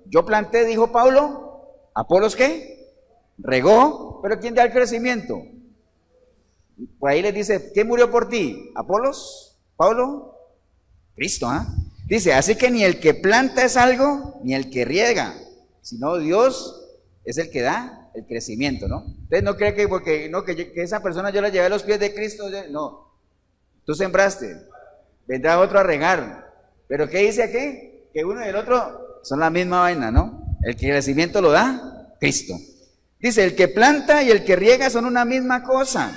Yo planté, dijo Pablo. ¿Apolos qué? Regó. ¿Pero quién da el crecimiento? Por ahí les dice, ¿quién murió por ti? ¿Apolos? ¿Pablo? Cristo, ¿ah? Dice, así que ni el que planta es algo, ni el que riega, sino Dios es el que da el crecimiento, ¿no? Entonces no cree que esa persona yo la llevé a los pies de Cristo. No. Tú sembraste, vendrá otro a regar. Pero ¿qué dice aquí? Que uno y el otro son la misma vaina, ¿no? El crecimiento lo da Cristo. Dice, el que planta y el que riega son una misma cosa,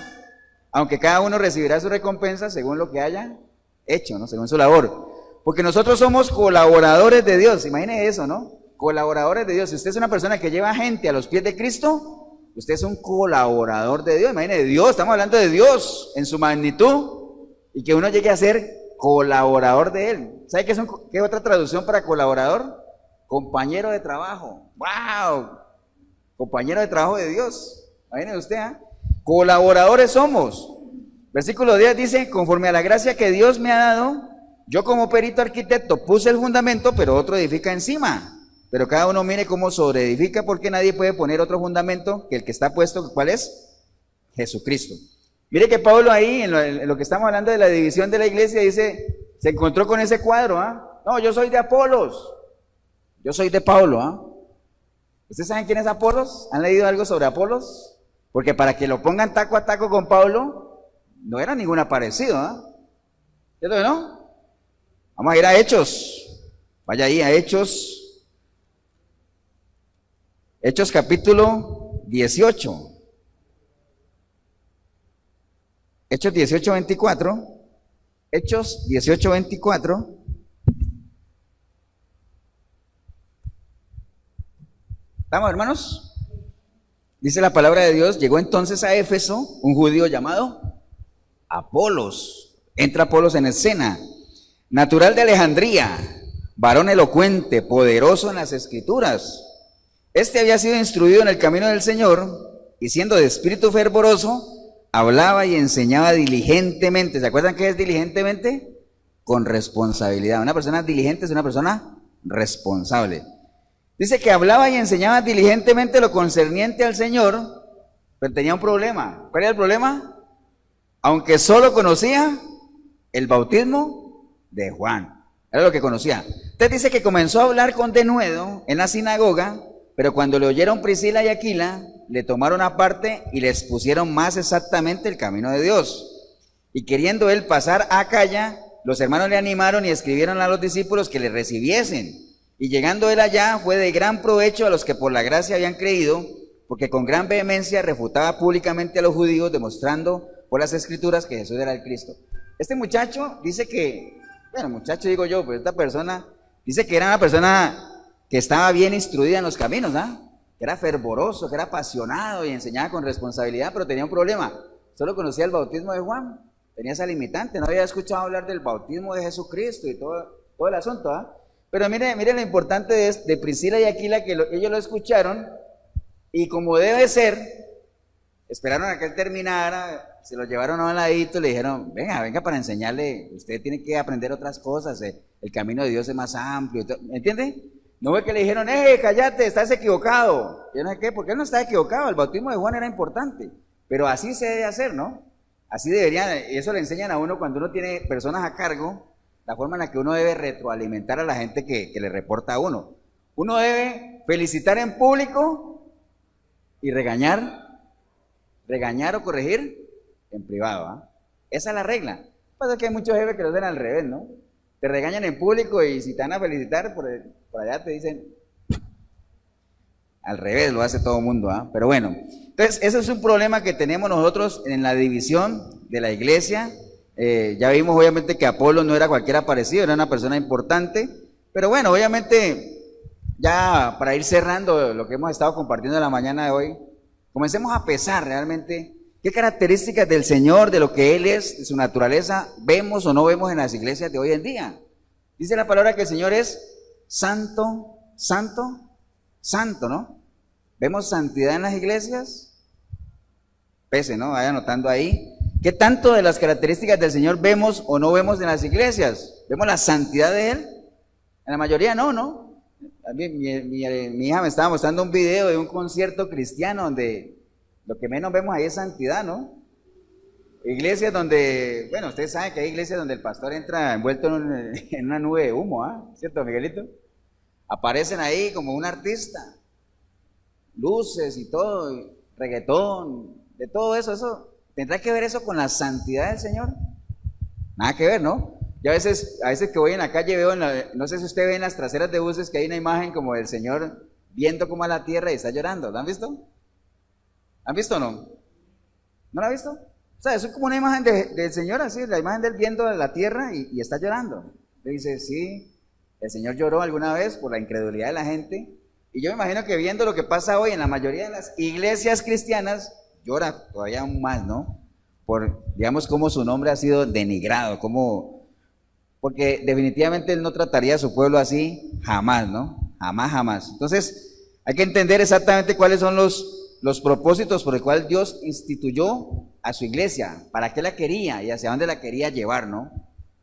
aunque cada uno recibirá su recompensa según lo que haya hecho, ¿no? Según su labor. Porque nosotros somos colaboradores de Dios, imagine eso, ¿no? Colaboradores de Dios. Si usted es una persona que lleva gente a los pies de Cristo, usted es un colaborador de Dios. Imagine Dios, estamos hablando de Dios en su magnitud, y que uno llegue a ser colaborador de Él. ¿Sabe qué es otra traducción para colaborador? Compañero de trabajo. ¡Wow! Compañero de trabajo de Dios. Imagínese usted, ¿eh? Colaboradores somos. Versículo 10 dice, conforme a la gracia que Dios me ha dado, yo como perito arquitecto puse el fundamento, pero otro edifica encima. Pero cada uno mire cómo sobreedifica, porque nadie puede poner otro fundamento que el que está puesto. ¿Cuál es? Jesucristo. Mire que Pablo ahí, en lo que estamos hablando de la división de la iglesia, dice, se encontró con ese cuadro, ¿ah? No, yo soy de Apolos. Yo soy de Pablo, ¿ah? ¿Ustedes saben quién es Apolos? ¿Han leído algo sobre Apolos? Porque para que lo pongan taco a taco con Pablo, no era ningún aparecido, ¿ah? ¿Cierto que no? Vamos a ir a Hechos. Vaya ahí a Hechos. Hechos capítulo 18. Hechos 18, 24. Hechos 18, 24. ¿Estamos, hermanos? Dice la palabra de Dios, llegó entonces a Éfeso un judío llamado Apolos. Entra Apolos en escena, natural de Alejandría, varón elocuente, poderoso en las escrituras. Este había sido instruido en el camino del Señor y siendo de espíritu fervoroso, hablaba y enseñaba diligentemente. ¿Se acuerdan qué es diligentemente? Con responsabilidad. Una persona diligente es una persona responsable. Dice que hablaba y enseñaba diligentemente lo concerniente al Señor, pero tenía un problema. ¿Cuál era el problema? Aunque solo conocía el bautismo de Juan. Era lo que conocía. Entonces dice que comenzó a hablar con denuedo en la sinagoga, pero cuando le oyeron Priscila y Aquila, le tomaron aparte y les pusieron más exactamente el camino de Dios. Y queriendo él pasar a Acaya, los hermanos le animaron y escribieron a los discípulos que le recibiesen. Y llegando él allá, fue de gran provecho a los que por la gracia habían creído, porque con gran vehemencia refutaba públicamente a los judíos, demostrando por las escrituras que Jesús era el Cristo. Este muchacho dice que, bueno, muchacho digo yo, pero esta persona dice que era una persona que estaba bien instruida en los caminos, ¿ah? Que era fervoroso, que era apasionado y enseñaba con responsabilidad, pero tenía un problema. Solo conocía el bautismo de Juan, tenía esa limitante, no había escuchado hablar del bautismo de Jesucristo y todo el asunto, ¿ah? Pero mire lo importante de Priscila y Aquila, que ellos lo escucharon y como debe ser, esperaron a que él terminara, se lo llevaron a un ladito y le dijeron, venga para enseñarle, usted tiene que aprender otras cosas, el camino de Dios es más amplio, ¿me entiende? No ve que le dijeron, cállate, estás equivocado. Yo no sé qué, porque él no estaba equivocado, el bautismo de Juan era importante, pero así se debe hacer, ¿no? Así deberían, eso le enseñan a uno cuando uno tiene personas a cargo, la forma en la que uno debe retroalimentar a la gente que le reporta a uno. Uno debe felicitar en público y regañar o corregir en privado, ¿ah? Esa es la regla. Lo que pasa es que hay muchos jefes que lo hacen al revés, ¿no? Te regañan en público y si te van a felicitar, por allá te dicen, al revés, lo hace todo el mundo, ¿ah? Pero bueno, entonces ese es un problema que tenemos nosotros en la división de la iglesia. Ya vimos obviamente que Apolo no era cualquier aparecido, era una persona importante, pero bueno, obviamente ya para ir cerrando lo que hemos estado compartiendo en la mañana de hoy, comencemos a pesar realmente qué características del Señor, de lo que Él es, de su naturaleza, vemos o no vemos en las iglesias de hoy en día. Dice la palabra que el Señor es santo, santo, santo, ¿no? ¿Vemos santidad en las iglesias? Pese, ¿no? Vaya anotando ahí. ¿Qué tanto de las características del Señor vemos o no vemos en las iglesias? ¿Vemos la santidad de Él? En la mayoría no, ¿no? A mí, mi hija me estaba mostrando un video de un concierto cristiano donde lo que menos vemos ahí es santidad, ¿no? Iglesias donde, bueno, ustedes saben que hay iglesias donde el pastor entra envuelto en una nube de humo, ¿ah? ¿Cierto, Miguelito? Aparecen ahí como un artista, luces y todo, y reggaetón, de todo eso. ¿Tendrá que ver eso con la santidad del Señor? Nada que ver, ¿no? Yo a veces que voy en la calle veo, no sé si usted ve en las traseras de buses que hay una imagen como del Señor viendo como a la tierra y está llorando. ¿La han visto? ¿Han visto o no? ¿No la han visto? O sea, eso es como una imagen del Señor así, la imagen de él viendo la tierra y está llorando. Le dice, sí, el Señor lloró alguna vez por la incredulidad de la gente. Y yo me imagino que viendo lo que pasa hoy en la mayoría de las iglesias cristianas, llora todavía aún más, ¿no? Por, digamos, cómo su nombre ha sido denigrado, porque definitivamente Él no trataría a su pueblo así jamás, ¿no? Jamás. Entonces, hay que entender exactamente cuáles son los propósitos por los cuales Dios instituyó a su iglesia, para qué la quería y hacia dónde la quería llevar, ¿no?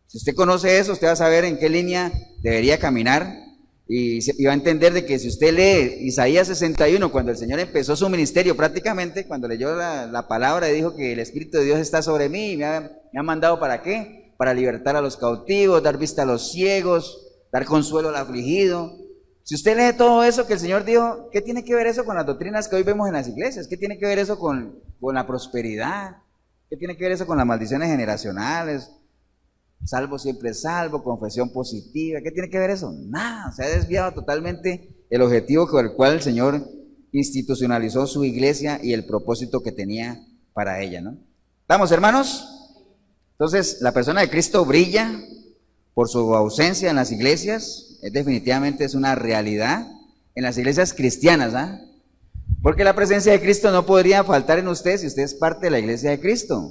Si usted conoce eso, usted va a saber en qué línea debería caminar y va a entender de que si usted lee Isaías 61, cuando el Señor empezó su ministerio prácticamente, cuando leyó la palabra y dijo que el Espíritu de Dios está sobre mí y me ha mandado ¿para qué? Para libertar a los cautivos, dar vista a los ciegos, dar consuelo al afligido. Si usted lee todo eso que el Señor dijo, ¿qué tiene que ver eso con las doctrinas que hoy vemos en las iglesias? ¿Qué tiene que ver eso con la prosperidad? ¿Qué tiene que ver eso con las maldiciones generacionales? Salvo siempre salvo, confesión positiva. ¿Qué tiene que ver eso? Nada, se ha desviado totalmente el objetivo con el cual el Señor institucionalizó su iglesia y el propósito que tenía para ella, ¿no? ¿Estamos, hermanos? Entonces, la persona de Cristo brilla por su ausencia en las iglesias. Definitivamente es una realidad en las iglesias cristianas, ¿ah? Porque la presencia de Cristo no podría faltar en usted si usted es parte de la iglesia de Cristo.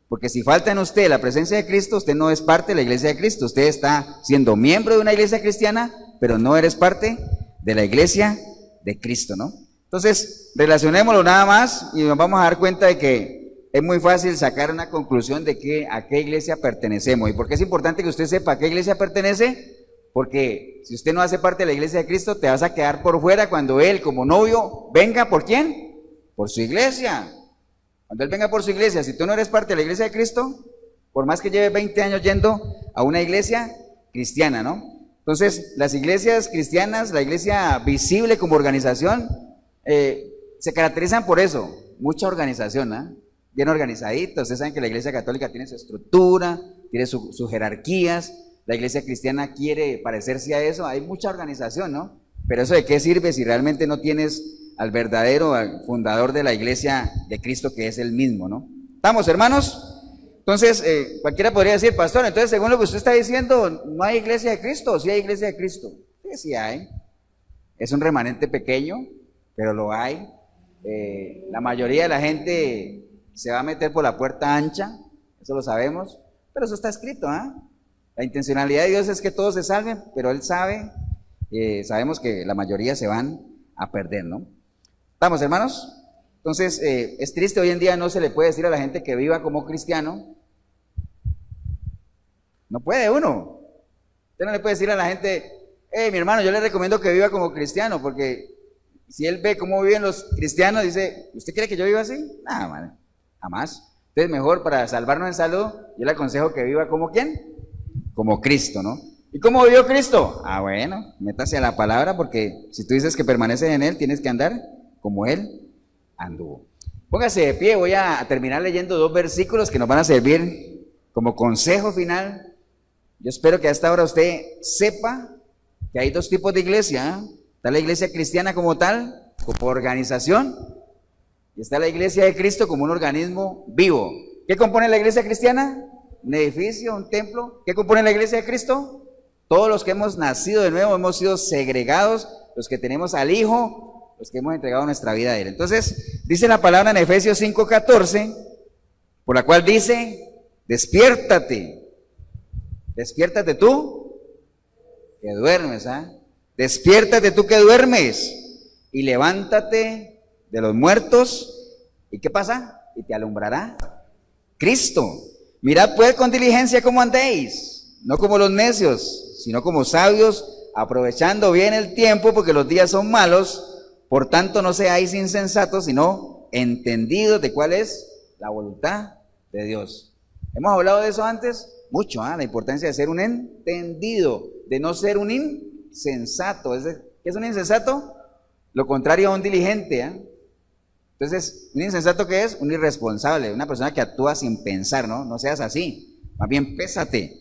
Porque si falta en usted la presencia de Cristo, usted no es parte de la iglesia de Cristo. Usted está siendo miembro de una iglesia cristiana, pero no eres parte de la iglesia de Cristo, ¿no? Entonces, relacionémoslo nada más y nos vamos a dar cuenta de que es muy fácil sacar una conclusión de a qué iglesia pertenecemos. ¿Y por qué es importante que usted sepa a qué iglesia pertenece? Porque si usted no hace parte de la iglesia de Cristo, te vas a quedar por fuera cuando Él, como novio, venga, ¿por quién? Por su iglesia. Cuando Él venga por su iglesia, si tú no eres parte de la iglesia de Cristo, por más que lleve 20 años yendo a una iglesia cristiana, ¿no? Entonces, las iglesias cristianas, la iglesia visible como organización, se caracterizan por eso, mucha organización, ¿eh? Bien organizadita. Ustedes saben que la iglesia católica tiene su estructura, tiene sus jerarquías. La iglesia cristiana quiere parecerse a eso, hay mucha organización, ¿no? Pero eso de qué sirve si realmente no tienes al verdadero, al fundador de la iglesia de Cristo, que es el mismo, ¿no? ¿Estamos, hermanos? Entonces, cualquiera podría decir, pastor, entonces según lo que usted está diciendo, ¿no hay iglesia de Cristo o sí hay iglesia de Cristo? Sí hay. Es un remanente pequeño, pero lo hay. La mayoría de la gente se va a meter por la puerta ancha, eso lo sabemos, pero eso está escrito, ¿ah? La intencionalidad de Dios es que todos se salven, pero Él sabe, sabemos que la mayoría se van a perder, ¿no? ¿Estamos, hermanos? Entonces, es triste, hoy en día no se le puede decir a la gente que viva como cristiano. No puede uno. Usted no le puede decir a la gente, mi hermano, yo le recomiendo que viva como cristiano, porque si él ve cómo viven los cristianos, dice, ¿usted quiere que yo viva así? Nada, man, jamás. Entonces, mejor para salvarnos en salud, yo le aconsejo que viva como ¿quién? Como Cristo, ¿no? ¿Y cómo vivió Cristo? Bueno, métase a la palabra, porque si tú dices que permaneces en Él, tienes que andar como Él anduvo. Póngase de pie, voy a terminar leyendo 2 versículos que nos van a servir como consejo final. Yo espero que a esta hora usted sepa que hay 2 tipos de iglesia, ¿eh? Está la iglesia cristiana como tal, como organización, y está la iglesia de Cristo como un organismo vivo. ¿Qué compone la iglesia cristiana? Un edificio, un templo. ¿Qué compone la iglesia de Cristo? Todos los que hemos nacido de nuevo, hemos sido segregados, los que tenemos al Hijo, los que hemos entregado nuestra vida a Él. Entonces, dice la palabra en Efesios 5:14, por la cual dice, despiértate tú, que duermes, ¿ah? Despiértate tú que duermes, y levántate de los muertos, ¿y qué pasa? Y te alumbrará Cristo. Mirad pues con diligencia cómo andéis, no como los necios, sino como sabios, aprovechando bien el tiempo, porque los días son malos. Por tanto, no seáis insensatos, sino entendidos de cuál es la voluntad de Dios. ¿Hemos hablado de eso antes? Mucho, la importancia de ser un entendido, de no ser un insensato. ¿Qué es un insensato? Lo contrario a un diligente, Entonces, ¿un insensato qué es? Un irresponsable, una persona que actúa sin pensar, ¿no? No seas así, más bien pésate.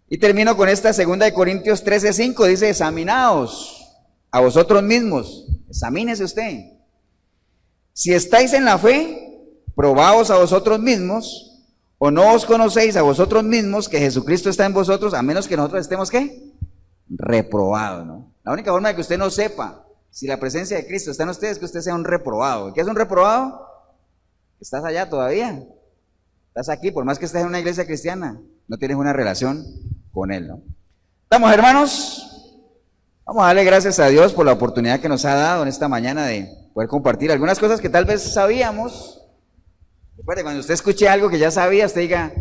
Y termino con esta 2 Corintios 13:5, dice, examinaos a vosotros mismos, examínese usted. Si estáis en la fe, probaos a vosotros mismos, o no os conocéis a vosotros mismos que Jesucristo está en vosotros, a menos que nosotros estemos, ¿qué? Reprobados, ¿no? La única forma de que usted no sepa si la presencia de Cristo está en usted es que usted sea un reprobado. ¿Qué es un reprobado? Estás allá todavía. Estás aquí, por más que estés en una iglesia cristiana, no tienes una relación con Él, ¿no? ¿Estamos, hermanos? Vamos a darle gracias a Dios por la oportunidad que nos ha dado en esta mañana de poder compartir algunas cosas que tal vez sabíamos. Recuerde, cuando usted escuche algo que ya sabía, usted diga,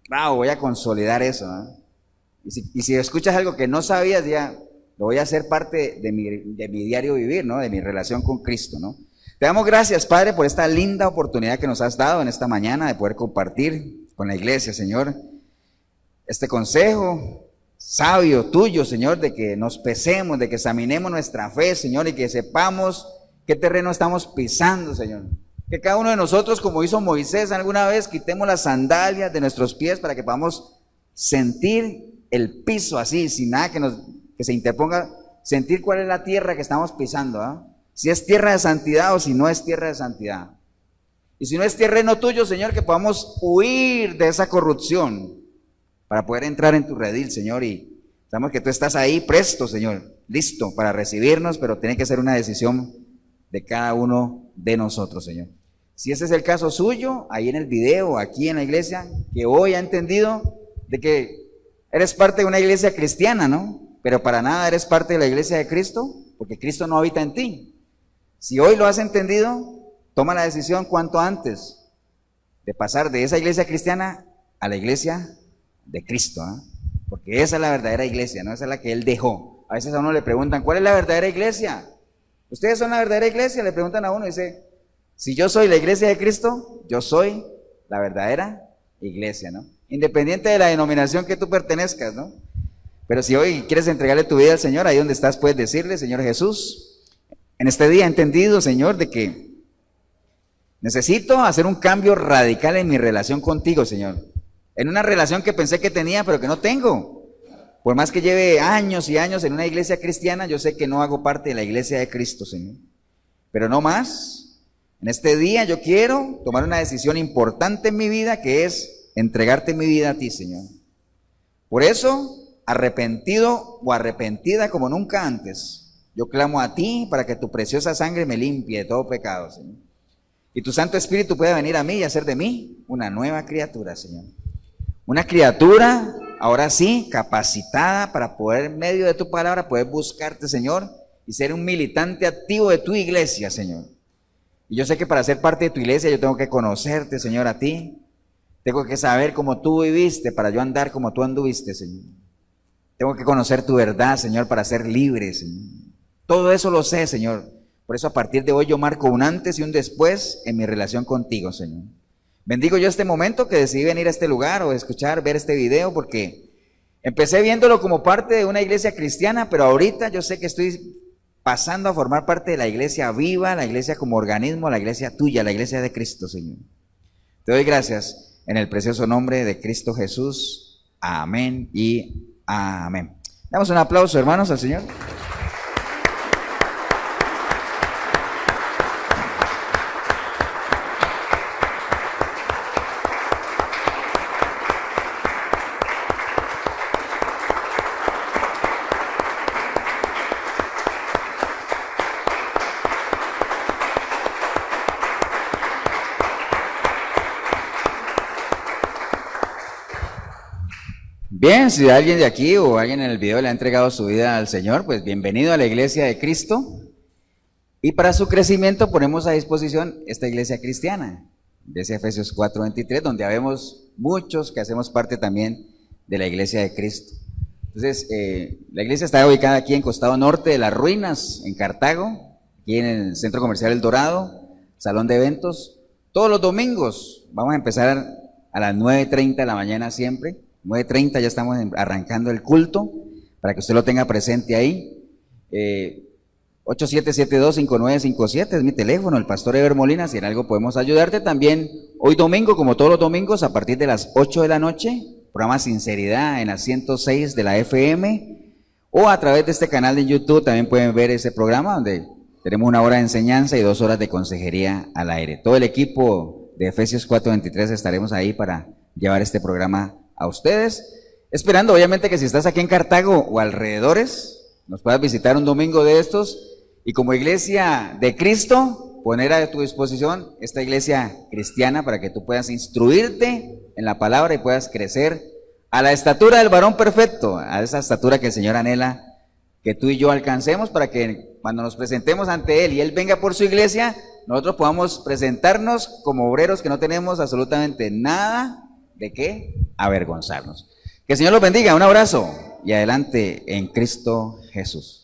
wow, voy a consolidar eso, ¿no? Y si escuchas algo que no sabías, diga, lo voy a hacer parte de mi diario vivir, ¿no? De mi relación con Cristo, ¿no? Te damos gracias, Padre, por esta linda oportunidad que nos has dado en esta mañana de poder compartir con la iglesia, Señor, este consejo, sabio tuyo, Señor, de que nos pesemos, de que examinemos nuestra fe, Señor, y que sepamos qué terreno estamos pisando, Señor. Que cada uno de nosotros, como hizo Moisés alguna vez, quitemos las sandalias de nuestros pies para que podamos sentir el piso así, sin nada que se interponga, sentir cuál es la tierra que estamos pisando, ¿ah? Si es tierra de santidad o si no es tierra de santidad. Y si no es terreno tuyo, Señor, que podamos huir de esa corrupción para poder entrar en tu redil, Señor. Y sabemos que tú estás ahí presto, Señor, listo para recibirnos, pero tiene que ser una decisión de cada uno de nosotros, Señor. Si ese es el caso suyo, ahí en el video, aquí en la iglesia, que hoy ha entendido de que eres parte de una iglesia cristiana, ¿no? Pero para nada eres parte de la iglesia de Cristo, porque Cristo no habita en ti. Si hoy lo has entendido, toma la decisión cuanto antes de pasar de esa iglesia cristiana a la iglesia de Cristo, ¿eh? Porque esa es la verdadera iglesia, ¿no? Esa es la que Él dejó. A veces a uno le preguntan, ¿cuál es la verdadera iglesia? ¿Ustedes son la verdadera iglesia? Le preguntan a uno y dice, si yo soy la iglesia de Cristo, yo soy la verdadera iglesia, ¿no? Independiente de la denominación que tú pertenezcas, ¿no? Pero si hoy quieres entregarle tu vida al Señor, ahí donde estás puedes decirle, Señor Jesús, en este día he entendido, Señor, de que necesito hacer un cambio radical en mi relación contigo, Señor. En una relación que pensé que tenía, pero que no tengo. Por más que lleve años y años en una iglesia cristiana, yo sé que no hago parte de la iglesia de Cristo, Señor. Pero no más. En este día yo quiero tomar una decisión importante en mi vida, que es entregarte mi vida a ti, Señor. Por eso, arrepentido o arrepentida como nunca antes, yo clamo a ti para que tu preciosa sangre me limpie de todo pecado, Señor. Y tu Santo Espíritu pueda venir a mí y hacer de mí una nueva criatura, Señor. Una criatura, ahora sí, capacitada para poder, en medio de tu palabra, poder buscarte, Señor, y ser un militante activo de tu iglesia, Señor. Y yo sé que para ser parte de tu iglesia yo tengo que conocerte, Señor, a ti. Tengo que saber cómo tú viviste para yo andar como tú anduviste, Señor. Tengo que conocer tu verdad, Señor, para ser libre, Señor. Todo eso lo sé, Señor. Por eso a partir de hoy yo marco un antes y un después en mi relación contigo, Señor. Bendigo yo este momento que decidí venir a este lugar o escuchar, ver este video, porque empecé viéndolo como parte de una iglesia cristiana, pero ahorita yo sé que estoy pasando a formar parte de la iglesia viva, la iglesia como organismo, la iglesia tuya, la iglesia de Cristo, Señor. Te doy gracias en el precioso nombre de Cristo Jesús. Amén y amén. Damos un aplauso, hermanos, al Señor. Bien, si alguien de aquí o alguien en el video le ha entregado su vida al Señor, pues bienvenido a la iglesia de Cristo. Y para su crecimiento ponemos a disposición esta iglesia cristiana, de Efesios 4:23, donde habemos muchos que hacemos parte también de la iglesia de Cristo. Entonces, la iglesia está ubicada aquí en Costado Norte de las Ruinas, en Cartago, aquí en el Centro Comercial El Dorado, salón de eventos. Todos los domingos vamos a empezar a las 9:30 de la mañana siempre. 9:30 ya estamos arrancando el culto, para que usted lo tenga presente ahí. 8772-5957 es mi teléfono, el pastor Eber Molina, si en algo podemos ayudarte. También hoy domingo, como todos los domingos, a partir de las 8 de la noche, programa Sinceridad en la 106 de la FM, o a través de este canal de YouTube también pueden ver ese programa, donde tenemos 1 hora de enseñanza y 2 horas de consejería al aire. Todo el equipo de Efesios 4:23 estaremos ahí para llevar este programa a ustedes, esperando obviamente que si estás aquí en Cartago o alrededores, nos puedas visitar un domingo de estos y como iglesia de Cristo, poner a tu disposición esta iglesia cristiana para que tú puedas instruirte en la palabra y puedas crecer a la estatura del varón perfecto, a esa estatura que el Señor anhela que tú y yo alcancemos, para que cuando nos presentemos ante Él y Él venga por su iglesia, nosotros podamos presentarnos como obreros que no tenemos absolutamente nada de qué avergonzarnos. Que el Señor los bendiga, un abrazo y adelante en Cristo Jesús.